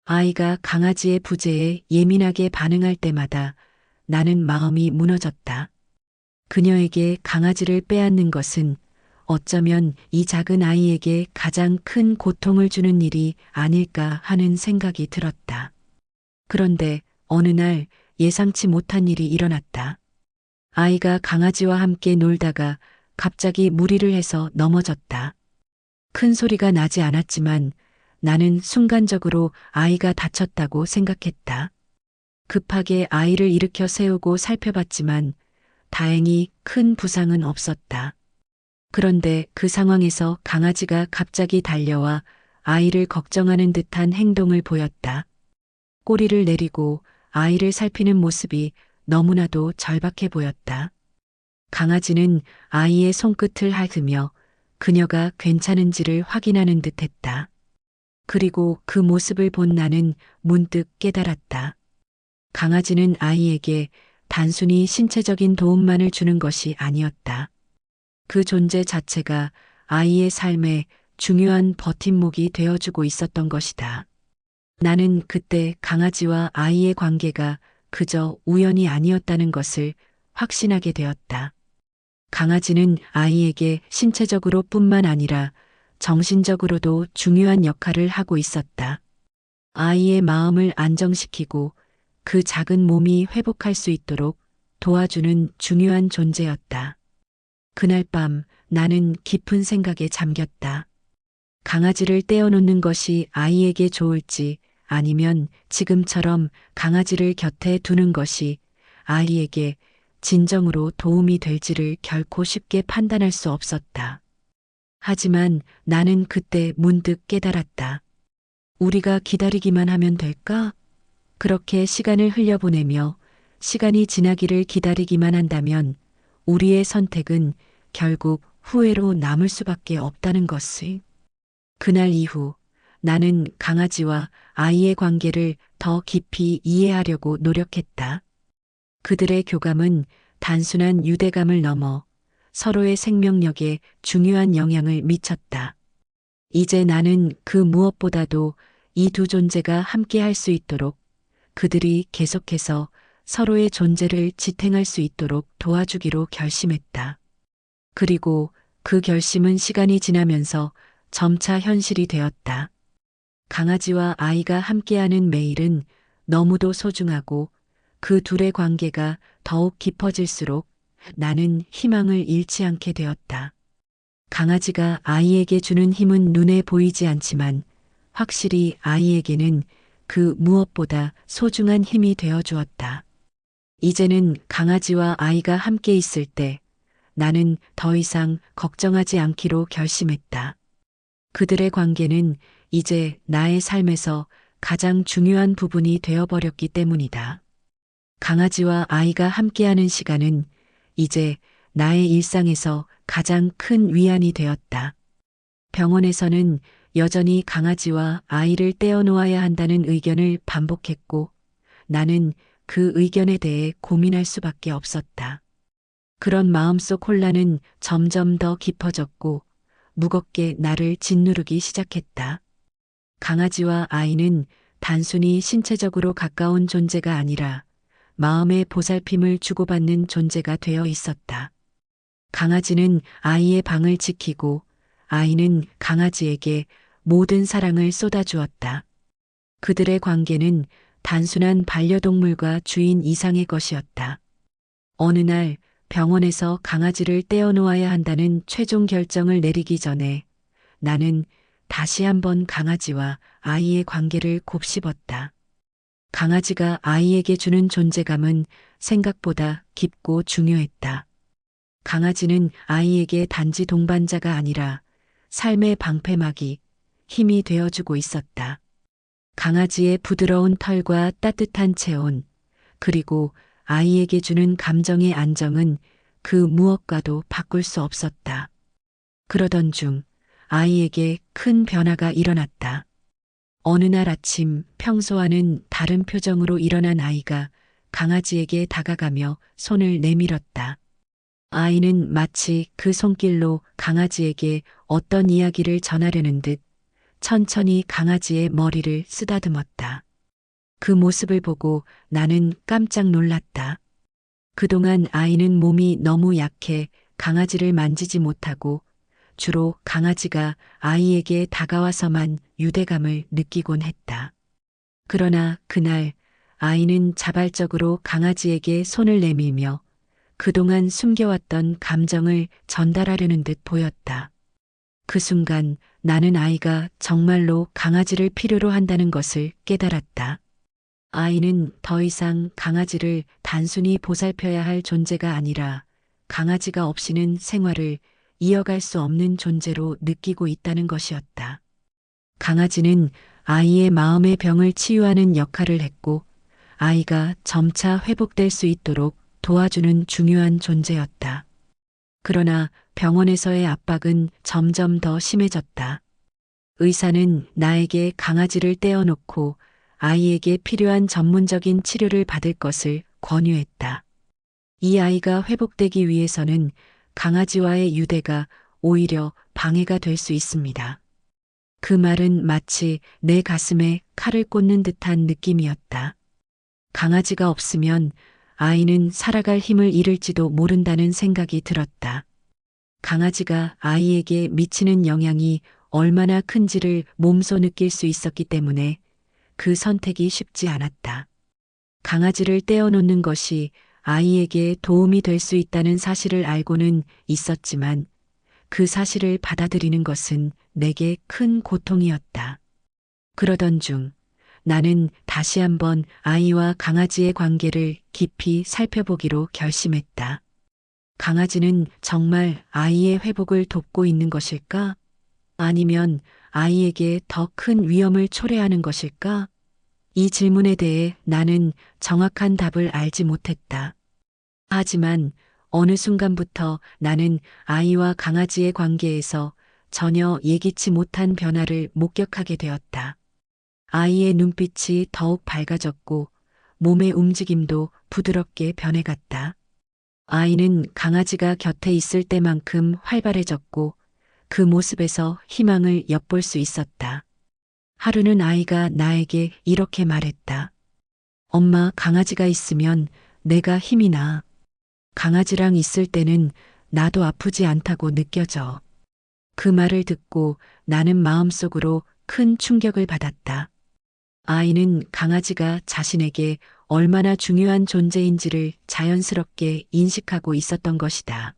아이가 강아지의 부재에 예민하게 반응할 때마다 나는 마음이 무너졌다. 그녀에게 강아지를 빼앗는 것은 어쩌면 이 작은 아이에게 가장 큰 고통을 주는 일이 아닐까 하는 생각이 들었다. 그런데 어느 날 예상치 못한 일이 일어났다. 아이가 강아지와 함께 놀다가 갑자기 무리를 해서 넘어졌다. 큰 소리가 나지 않았지만 나는 순간적으로 아이가 다쳤다고 생각했다. 급하게 아이를 일으켜 세우고 살펴봤지만 다행히 큰 부상은 없었다. 그런데 그 상황에서 강아지가 갑자기 달려와 아이를 걱정하는 듯한 행동을 보였다. 꼬리를 내리고 아이를 살피는 모습이 너무나도 절박해 보였다. 강아지는 아이의 손끝을 핥으며 그녀가 괜찮은지를 확인하는 듯 했다. 그리고 그 모습을 본 나는 문득 깨달았다. 강아지는 아이에게 단순히 신체적인 도움만을 주는 것이 아니었다. 그 존재 자체가 아이의 삶에 중요한 버팀목이 되어주고 있었던 것이다. 나는 그때 강아지와 아이의 관계가 그저 우연이 아니었다는 것을 확신하게 되었다. 강아지는 아이에게 신체적으로 뿐만 아니라 정신적으로도 중요한 역할을 하고 있었다. 아이의 마음을 안정시키고 그 작은 몸이 회복할 수 있도록 도와주는 중요한 존재였다. 그날 밤 나는 깊은 생각에 잠겼다. 강아지를 떼어놓는 것이 아이에게 좋을지 아니면 지금처럼 강아지를 곁에 두는 것이 아이에게 진정으로 도움이 될지를 결코 쉽게 판단할 수 없었다. 하지만 나는 그때 문득 깨달았다. 우리가 기다리기만 하면 될까? 그렇게 시간을 흘려보내며 시간이 지나기를 기다리기만 한다면 우리의 선택은 결국 후회로 남을 수밖에 없다는 것을. 그날 이후 나는 강아지와 아이의 관계를 더 깊이 이해하려고 노력했다. 그들의 교감은 단순한 유대감을 넘어 서로의 생명력에 중요한 영향을 미쳤다. 이제 나는 그 무엇보다도 이 두 존재가 함께 할 수 있도록 그들이 계속해서 서로의 존재를 지탱할 수 있도록 도와주기로 결심했다. 그리고 그 결심은 시간이 지나면서 점차 현실이 되었다. 강아지와 아이가 함께하는 매일은 너무도 소중하고 그 둘의 관계가 더욱 깊어질수록 나는 희망을 잃지 않게 되었다. 강아지가 아이에게 주는 힘은 눈에 보이지 않지만 확실히 아이에게는 그 무엇보다 소중한 힘이 되어 주었다. 이제는 강아지와 아이가 함께 있을 때 나는 더 이상 걱정하지 않기로 결심했다. 그들의 관계는 이제 나의 삶에서 가장 중요한 부분이 되어버렸기 때문이다. 강아지와 아이가 함께하는 시간은 이제 나의 일상에서 가장 큰 위안이 되었다. 병원에서는 여전히 강아지와 아이를 떼어놓아야 한다는 의견을 반복했고 나는 그 의견에 대해 고민할 수밖에 없었다. 그런 마음속 혼란은 점점 더 깊어졌고 무겁게 나를 짓누르기 시작했다. 강아지와 아이는 단순히 신체적으로 가까운 존재가 아니라 마음의 보살핌을 주고받는 존재가 되어 있었다. 강아지는 아이의 방을 지키고 아이는 강아지에게 모든 사랑을 쏟아주었다. 그들의 관계는 단순한 반려동물과 주인 이상의 것이었다. 어느 날 병원에서 강아지를 떼어놓아야 한다는 최종 결정을 내리기 전에 나는 다시 한번 강아지와 아이의 관계를 곱씹었다. 강아지가 아이에게 주는 존재감은 생각보다 깊고 중요했다. 강아지는 아이에게 단지 동반자가 아니라 삶의 방패막이 힘이 되어주고 있었다. 강아지의 부드러운 털과 따뜻한 체온, 그리고 아이에게 주는 감정의 안정은 그 무엇과도 바꿀 수 없었다. 그러던 중 아이에게 큰 변화가 일어났다. 어느 날 아침 평소와는 다른 표정으로 일어난 아이가 강아지에게 다가가며 손을 내밀었다. 아이는 마치 그 손길로 강아지에게 어떤 이야기를 전하려는 듯 천천히 강아지의 머리를 쓰다듬었다. 그 모습을 보고 나는 깜짝 놀랐다. 그동안 아이는 몸이 너무 약해 강아지를 만지지 못하고 주로 강아지가 아이에게 다가와서만 유대감을 느끼곤 했다. 그러나 그날 아이는 자발적으로 강아지에게 손을 내밀며 그동안 숨겨왔던 감정을 전달하려는 듯 보였다. 그 순간 나는 아이가 정말로 강아지를 필요로 한다는 것을 깨달았다. 아이는 더 이상 강아지를 단순히 보살펴야 할 존재가 아니라 강아지가 없이는 생활을 이어갈 수 없는 존재로 느끼고 있다는 것이었다. 강아지는 아이의 마음의 병을 치유하는 역할을 했고 아이가 점차 회복될 수 있도록 도와주는 중요한 존재였다. 그러나 병원에서의 압박은 점점 더 심해졌다. 의사는 나에게 강아지를 떼어놓고 아이에게 필요한 전문적인 치료를 받을 것을 권유했다. 이 아이가 회복되기 위해서는 강아지와의 유대가 오히려 방해가 될 수 있습니다. 그 말은 마치 내 가슴에 칼을 꽂는 듯한 느낌이었다. 강아지가 없으면 아이는 살아갈 힘을 잃을지도 모른다는 생각이 들었다. 강아지가 아이에게 미치는 영향이 얼마나 큰지를 몸소 느낄 수 있었기 때문에 그 선택이 쉽지 않았다. 강아지를 떼어놓는 것이 아이에게 도움이 될 수 있다는 사실을 알고는 있었지만 그 사실을 받아들이는 것은 내게 큰 고통이었다. 그러던 중 나는 다시 한번 아이와 강아지의 관계를 깊이 살펴보기로 결심했다. 강아지는 정말 아이의 회복을 돕고 있는 것일까? 아니면 아이에게 더 큰 위험을 초래하는 것일까? 이 질문에 대해 나는 정확한 답을 알지 못했다. 하지만 어느 순간부터 나는 아이와 강아지의 관계에서 전혀 예기치 못한 변화를 목격하게 되었다. 아이의 눈빛이 더욱 밝아졌고 몸의 움직임도 부드럽게 변해갔다. 아이는 강아지가 곁에 있을 때만큼 활발해졌고 그 모습에서 희망을 엿볼 수 있었다. 하루는 아이가 나에게 이렇게 말했다. 엄마, 강아지가 있으면 내가 힘이 나. 강아지랑 있을 때는 나도 아프지 않다고 느껴져. 그 말을 듣고 나는 마음속으로 큰 충격을 받았다. 아이는 강아지가 자신에게 얼마나 중요한 존재인지를 자연스럽게 인식하고 있었던 것이다.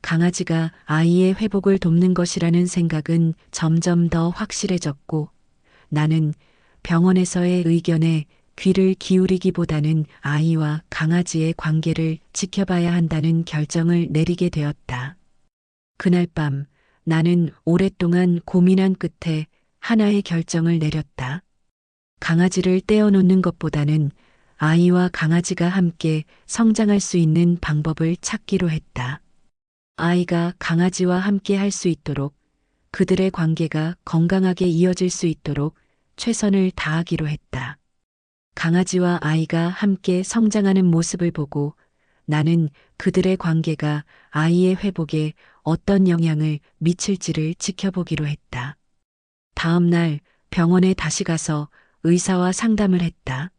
강아지가 아이의 회복을 돕는 것이라는 생각은 점점 더 확실해졌고 나는 병원에서의 의견에 귀를 기울이기보다는 아이와 강아지의 관계를 지켜봐야 한다는 결정을 내리게 되었다. 그날 밤 나는 오랫동안 고민한 끝에 하나의 결정을 내렸다. 강아지를 떼어놓는 것보다는 아이와 강아지가 함께 성장할 수 있는 방법을 찾기로 했다. 아이가 강아지와 함께 할 수 있도록 그들의 관계가 건강하게 이어질 수 있도록 최선을 다하기로 했다. 강아지와 아이가 함께 성장하는 모습을 보고 나는 그들의 관계가 아이의 회복에 어떤 영향을 미칠지를 지켜보기로 했다. 다음 날 병원에 다시 가서 의사와 상담을 했다.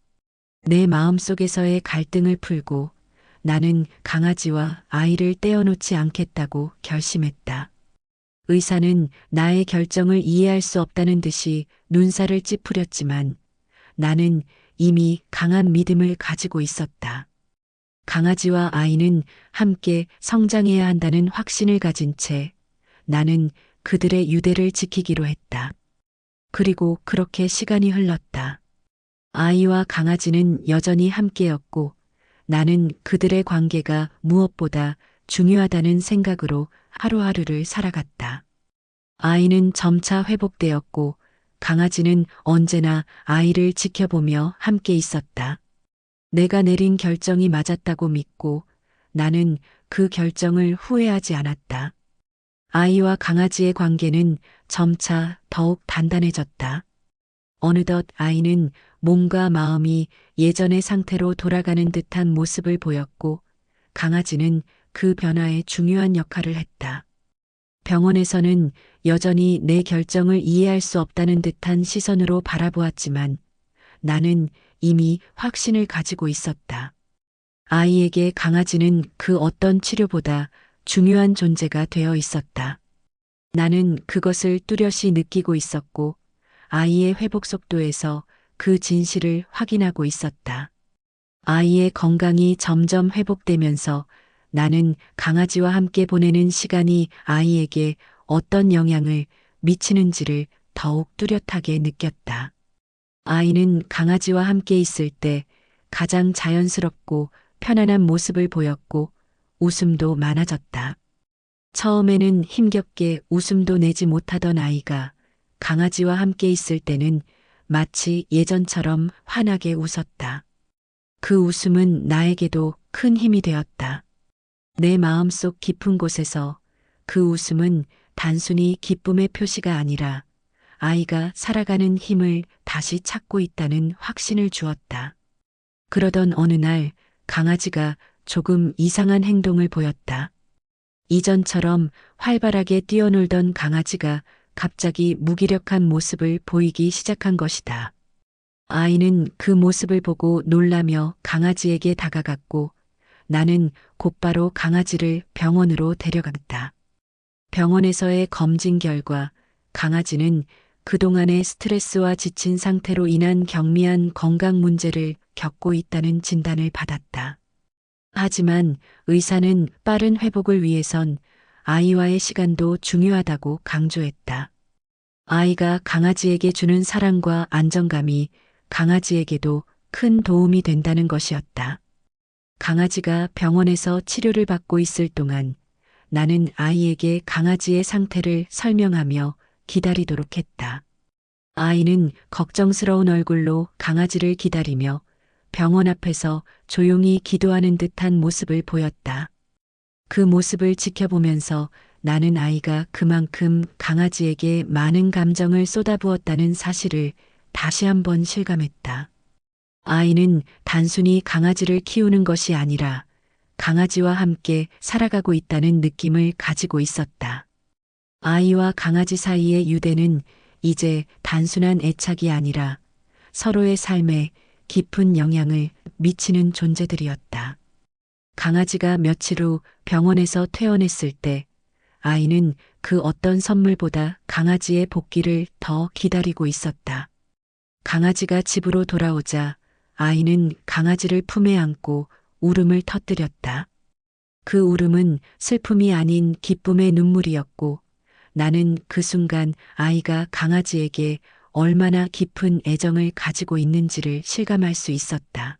내 마음속에서의 갈등을 풀고 나는 강아지와 아이를 떼어놓지 않겠다고 결심했다. 의사는 나의 결정을 이해할 수 없다는 듯이 눈살을 찌푸렸지만 나는 이미 강한 믿음을 가지고 있었다. 강아지와 아이는 함께 성장해야 한다는 확신을 가진 채 나는 그들의 유대를 지키기로 했다. 그리고 그렇게 시간이 흘렀다. 아이와 강아지는 여전히 함께였고 나는 그들의 관계가 무엇보다 중요하다는 생각으로 하루하루를 살아갔다. 아이는 점차 회복되었고 강아지는 언제나 아이를 지켜보며 함께 있었다. 내가 내린 결정이 맞았다고 믿고 나는 그 결정을 후회하지 않았다. 아이와 강아지의 관계는 점차 더욱 단단해졌다. 어느덧 아이는 몸과 마음이 예전의 상태로 돌아가는 듯한 모습을 보였고 강아지는 그 변화에 중요한 역할을 했다. 병원에서는 여전히 내 결정을 이해할 수 없다는 듯한 시선으로 바라보았지만 나는 이미 확신을 가지고 있었다. 아이에게 강아지는 그 어떤 치료보다 중요한 존재가 되어 있었다. 나는 그것을 뚜렷이 느끼고 있었고 아이의 회복 속도에서 그 진실을 확인하고 있었다. 아이의 건강이 점점 회복되면서 나는 강아지와 함께 보내는 시간이 아이에게 어떤 영향을 미치는지를 더욱 뚜렷하게 느꼈다. 아이는 강아지와 함께 있을 때 가장 자연스럽고 편안한 모습을 보였고 웃음도 많아졌다. 처음에는 힘겹게 웃음도 내지 못하던 아이가 강아지와 함께 있을 때는 마치 예전처럼 환하게 웃었다. 그 웃음은 나에게도 큰 힘이 되었다. 내 마음속 깊은 곳에서 그 웃음은 단순히 기쁨의 표시가 아니라 아이가 살아가는 힘을 다시 찾고 있다는 확신을 주었다. 그러던 어느 날 강아지가 조금 이상한 행동을 보였다. 이전처럼 활발하게 뛰어놀던 강아지가 갑자기 무기력한 모습을 보이기 시작한 것이다. 아이는 그 모습을 보고 놀라며 강아지에게 다가갔고 나는 곧바로 강아지를 병원으로 데려갔다. 병원에서의 검진 결과 강아지는 그동안의 스트레스와 지친 상태로 인한 경미한 건강 문제를 겪고 있다는 진단을 받았다. 하지만 의사는 빠른 회복을 위해선 아이와의 시간도 중요하다고 강조했다. 아이가 강아지에게 주는 사랑과 안정감이 강아지에게도 큰 도움이 된다는 것이었다. 강아지가 병원에서 치료를 받고 있을 동안 나는 아이에게 강아지의 상태를 설명하며 기다리도록 했다. 아이는 걱정스러운 얼굴로 강아지를 기다리며 병원 앞에서 조용히 기도하는 듯한 모습을 보였다. 그 모습을 지켜보면서 나는 아이가 그만큼 강아지에게 많은 감정을 쏟아부었다는 사실을 다시 한번 실감했다. 아이는 단순히 강아지를 키우는 것이 아니라 강아지와 함께 살아가고 있다는 느낌을 가지고 있었다. 아이와 강아지 사이의 유대는 이제 단순한 애착이 아니라 서로의 삶에 깊은 영향을 미치는 존재들이었다. 강아지가 며칠 후 병원에서 퇴원했을 때 아이는 그 어떤 선물보다 강아지의 복귀를 더 기다리고 있었다. 강아지가 집으로 돌아오자 아이는 강아지를 품에 안고 울음을 터뜨렸다. 그 울음은 슬픔이 아닌 기쁨의 눈물이었고 나는 그 순간 아이가 강아지에게 얼마나 깊은 애정을 가지고 있는지를 실감할 수 있었다.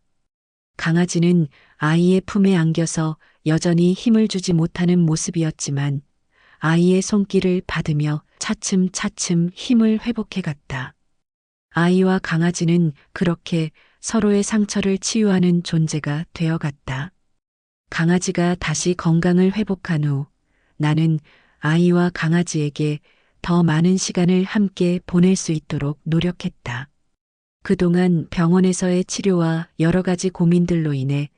강아지는 아이의 품에 안겨서 여전히 힘을 주지 못하는 모습이었지만 아이의 손길을 받으며 차츰차츰 힘을 회복해 갔다. 아이와 강아지는 그렇게 서로의 상처를 치유하는 존재가 되어 갔다. 강아지가 다시 건강을 회복한 후 나는 아이와 강아지에게 더 많은 시간을 함께 보낼 수 있도록 노력했다. 그동안 병원에서의 치료와 여러 가지 고민들로 인해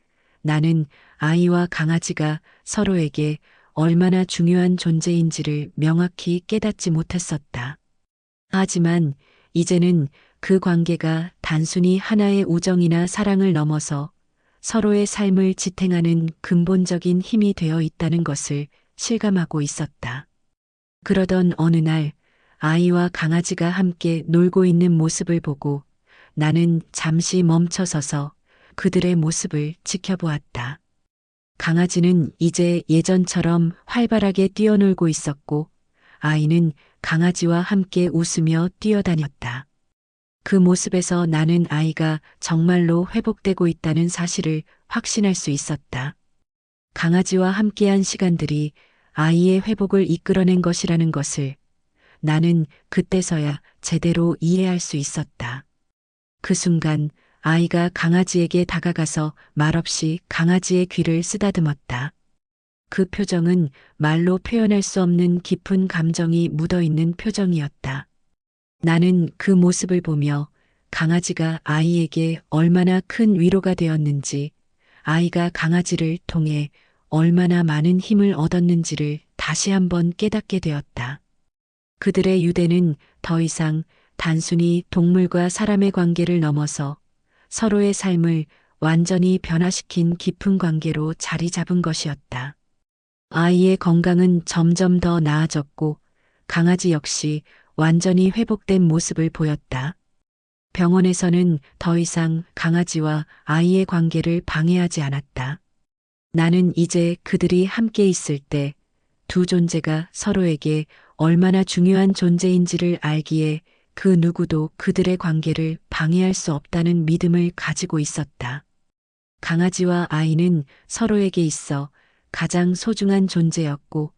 나는 아이와 강아지가 서로에게 얼마나 중요한 존재인지를 명확히 깨닫지 못했었다. 하지만 이제는 그 관계가 단순히 하나의 우정이나 사랑을 넘어서 서로의 삶을 지탱하는 근본적인 힘이 되어 있다는 것을 실감하고 있었다. 그러던 어느 날 아이와 강아지가 함께 놀고 있는 모습을 보고 나는 잠시 멈춰서서 그들의 모습을 지켜보았다. 강아지는 이제 예전처럼 활발하게 뛰어놀고 있었고 아이는 강아지와 함께 웃으며 뛰어다녔다. 그 모습에서 나는 아이가 정말로 회복되고 있다는 사실을 확신할 수 있었다. 강아지와 함께한 시간들이 아이의 회복을 이끌어낸 것이라는 것을 나는 그때서야 제대로 이해할 수 있었다. 그 순간 아이가 강아지에게 다가가서 말없이 강아지의 귀를 쓰다듬었다. 그 표정은 말로 표현할 수 없는 깊은 감정이 묻어있는 표정이었다. 나는 그 모습을 보며 강아지가 아이에게 얼마나 큰 위로가 되었는지, 아이가 강아지를 통해 얼마나 많은 힘을 얻었는지를 다시 한번 깨닫게 되었다. 그들의 유대는 더 이상 단순히 동물과 사람의 관계를 넘어서 서로의 삶을 완전히 변화시킨 깊은 관계로 자리 잡은 것이었다. 아이의 건강은 점점 더 나아졌고 강아지 역시 완전히 회복된 모습을 보였다. 병원에서는 더 이상 강아지와 아이의 관계를 방해하지 않았다. 나는 이제 그들이 함께 있을 때 두 존재가 서로에게 얼마나 중요한 존재인지를 알기에 그 누구도 그들의 관계를 방해할 수 없다는 믿음을 가지고 있었다. 강아지와 아이는 서로에게 있어 가장 소중한 존재였고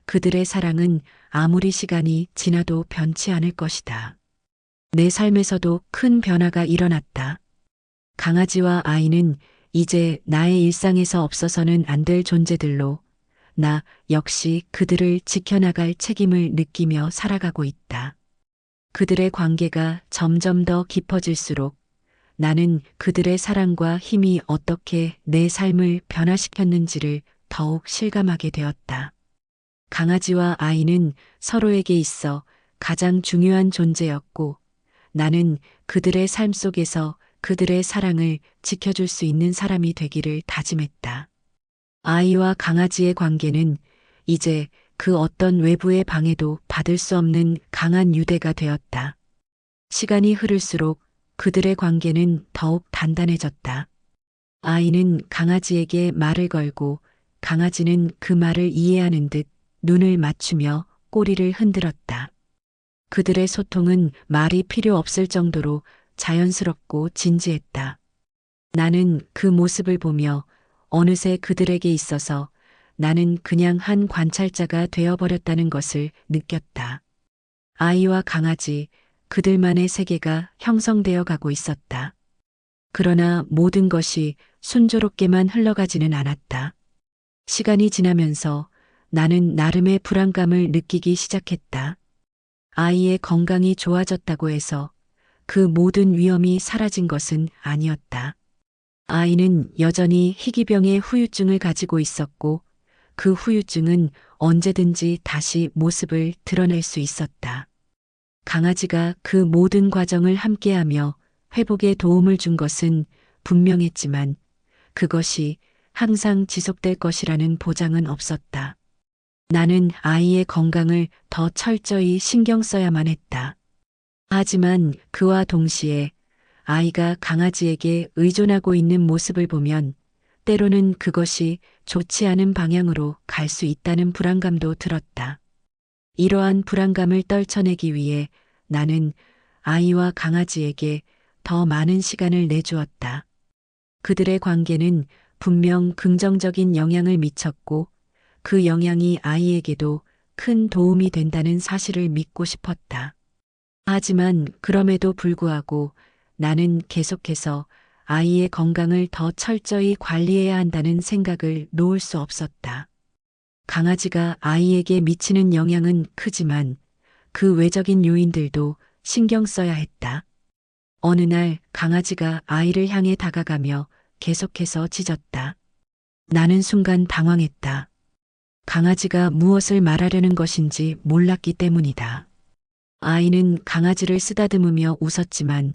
그들의 사랑은 아무리 시간이 지나도 변치 않을 것이다. 내 삶에서도 큰 변화가 일어났다. 강아지와 아이는 이제 나의 일상에서 없어서는 안 될 존재들로 나 역시 그들을 지켜나갈 책임을 느끼며 살아가고 있다. 그들의 관계가 점점 더 깊어질수록 나는 그들의 사랑과 힘이 어떻게 내 삶을 변화시켰는지를 더욱 실감하게 되었다. 강아지와 아이는 서로에게 있어 가장 중요한 존재였고 나는 그들의 삶 속에서 그들의 사랑을 지켜줄 수 있는 사람이 되기를 다짐했다. 아이와 강아지의 관계는 이제 그 어떤 외부의 방해도 받을 수 없는 강한 유대가 되었다. 시간이 흐를수록 그들의 관계는 더욱 단단해졌다. 아이는 강아지에게 말을 걸고 강아지는 그 말을 이해하는 듯 눈을 맞추며 꼬리를 흔들었다. 그들의 소통은 말이 필요 없을 정도로 자연스럽고 진지했다. 나는 그 모습을 보며 어느새 그들에게 있어서 나는 그냥 한 관찰자가 되어버렸다는 것을 느꼈다. 아이와 강아지, 그들만의 세계가 형성되어 가고 있었다. 그러나 모든 것이 순조롭게만 흘러가지는 않았다. 시간이 지나면서 나는 나름의 불안감을 느끼기 시작했다. 아이의 건강이 좋아졌다고 해서 그 모든 위험이 사라진 것은 아니었다. 아이는 여전히 희귀병의 후유증을 가지고 있었고 그 후유증은 언제든지 다시 모습을 드러낼 수 있었다. 강아지가 그 모든 과정을 함께하며 회복에 도움을 준 것은 분명했지만 그것이 항상 지속될 것이라는 보장은 없었다. 나는 아이의 건강을 더 철저히 신경 써야만 했다. 하지만 그와 동시에 아이가 강아지에게 의존하고 있는 모습을 보면 때로는 그것이 좋지 않은 방향으로 갈 수 있다는 불안감도 들었다. 이러한 불안감을 떨쳐내기 위해 나는 아이와 강아지에게 더 많은 시간을 내주었다. 그들의 관계는 분명 긍정적인 영향을 미쳤고 그 영향이 아이에게도 큰 도움이 된다는 사실을 믿고 싶었다. 하지만 그럼에도 불구하고 나는 계속해서 아이의 건강을 더 철저히 관리해야 한다는 생각을 놓을 수 없었다. 강아지가 아이에게 미치는 영향은 크지만 그 외적인 요인들도 신경 써야 했다. 어느 날 강아지가 아이를 향해 다가가며 계속해서 짖었다. 나는 순간 당황했다. 강아지가 무엇을 말하려는 것인지 몰랐기 때문이다. 아이는 강아지를 쓰다듬으며 웃었지만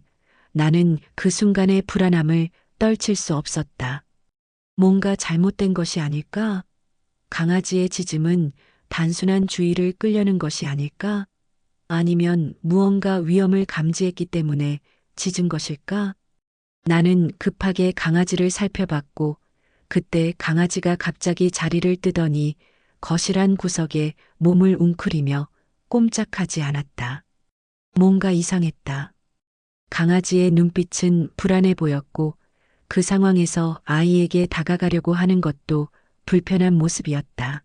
나는 그 순간의 불안함을 떨칠 수 없었다. 뭔가 잘못된 것이 아닐까? 강아지의 짖음은 단순한 주의를 끌려는 것이 아닐까? 아니면 무언가 위험을 감지했기 때문에 짖은 것일까? 나는 급하게 강아지를 살펴봤고 그때 강아지가 갑자기 자리를 뜨더니 거실 한 구석에 몸을 웅크리며 꼼짝하지 않았다. 뭔가 이상했다. 강아지의 눈빛은 불안해 보였고 그 상황에서 아이에게 다가가려고 하는 것도 불편한 모습이었다.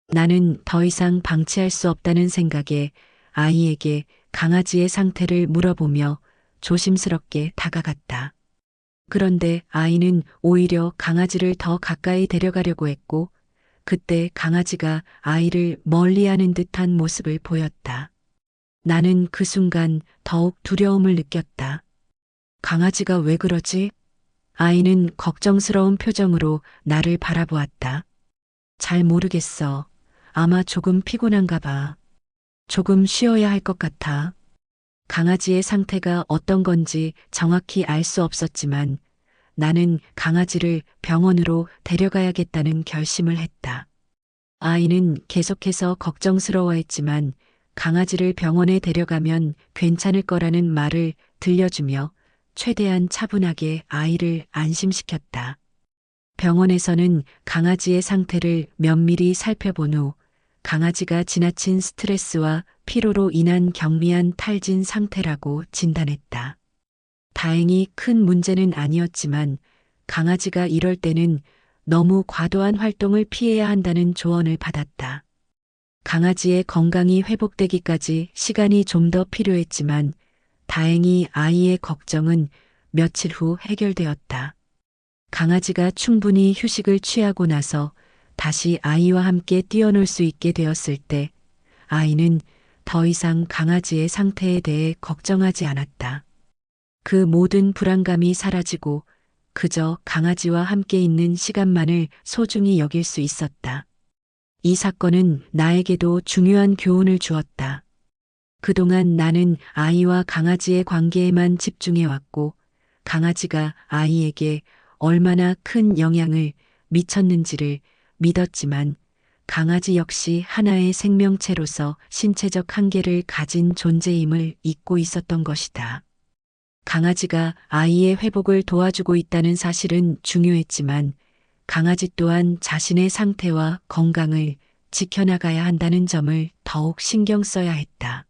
나는 더 이상 방치할 수 없다는 생각에 아이에게 강아지의 상태를 물어보며 조심스럽게 다가갔다. 그런데 아이는 오히려 강아지를 더 가까이 데려가려고 했고 그때 강아지가 아이를 멀리하는 듯한 모습을 보였다. 나는 그 순간 더욱 두려움을 느꼈다. 강아지가 왜 그러지? 아이는 걱정스러운 표정으로 나를 바라보았다. 잘 모르겠어. 아마 조금 피곤한가 봐. 조금 쉬어야 할 것 같아. 강아지의 상태가 어떤 건지 정확히 알 수 없었지만 나는 강아지를 병원으로 데려가야겠다는 결심을 했다. 아이는 계속해서 걱정스러워했지만 강아지를 병원에 데려가면 괜찮을 거라는 말을 들려주며 최대한 차분하게 아이를 안심시켰다. 병원에서는 강아지의 상태를 면밀히 살펴본 후 강아지가 지나친 스트레스와 피로로 인한 경미한 탈진 상태라고 진단했다. 다행히 큰 문제는 아니었지만 강아지가 이럴 때는 너무 과도한 활동을 피해야 한다는 조언을 받았다. 강아지의 건강이 회복되기까지 시간이 좀 더 필요했지만 다행히 아이의 걱정은 며칠 후 해결되었다. 강아지가 충분히 휴식을 취하고 나서 다시 아이와 함께 뛰어놀 수 있게 되었을 때 아이는 더 이상 강아지의 상태에 대해 걱정하지 않았다. 그 모든 불안감이 사라지고 그저 강아지와 함께 있는 시간만을 소중히 여길 수 있었다. 이 사건은 나에게도 중요한 교훈을 주었다. 그동안 나는 아이와 강아지의 관계에만 집중해왔고 강아지가 아이에게 얼마나 큰 영향을 미쳤는지를 믿었지만 강아지 역시 하나의 생명체로서 신체적 한계를 가진 존재임을 잊고 있었던 것이다. 강아지가 아이의 회복을 도와주고 있다는 사실은 중요했지만 강아지 또한 자신의 상태와 건강을 지켜나가야 한다는 점을 더욱 신경 써야 했다.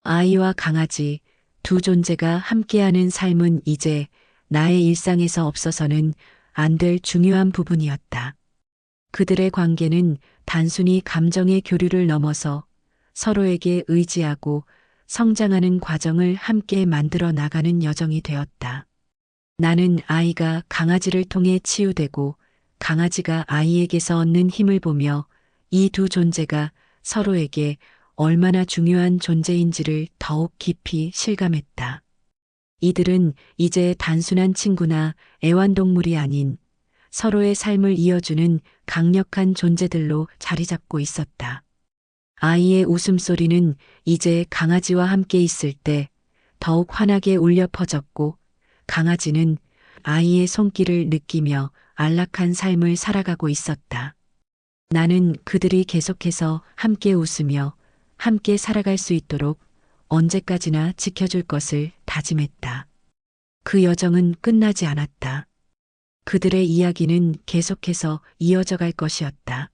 아이와 강아지 두 존재가 함께하는 삶은 이제 나의 일상에서 없어서는 안 될 중요한 부분이었다. 그들의 관계는 단순히 감정의 교류를 넘어서 서로에게 의지하고 성장하는 과정을 함께 만들어 나가는 여정이 되었다. 나는 아이가 강아지를 통해 치유되고 강아지가 아이에게서 얻는 힘을 보며 이 두 존재가 서로에게 얼마나 중요한 존재인지를 더욱 깊이 실감했다. 이들은 이제 단순한 친구나 애완동물이 아닌 서로의 삶을 이어주는 강력한 존재들로 자리 잡고 있었다. 아이의 웃음소리는 이제 강아지와 함께 있을 때 더욱 환하게 울려 퍼졌고 강아지는 아이의 손길을 느끼며 안락한 삶을 살아가고 있었다. 나는 그들이 계속해서 함께 웃으며 함께 살아갈 수 있도록 언제까지나 지켜줄 것을 다짐했다. 그 여정은 끝나지 않았다. 그들의 이야기는 계속해서 이어져 갈 것이었다.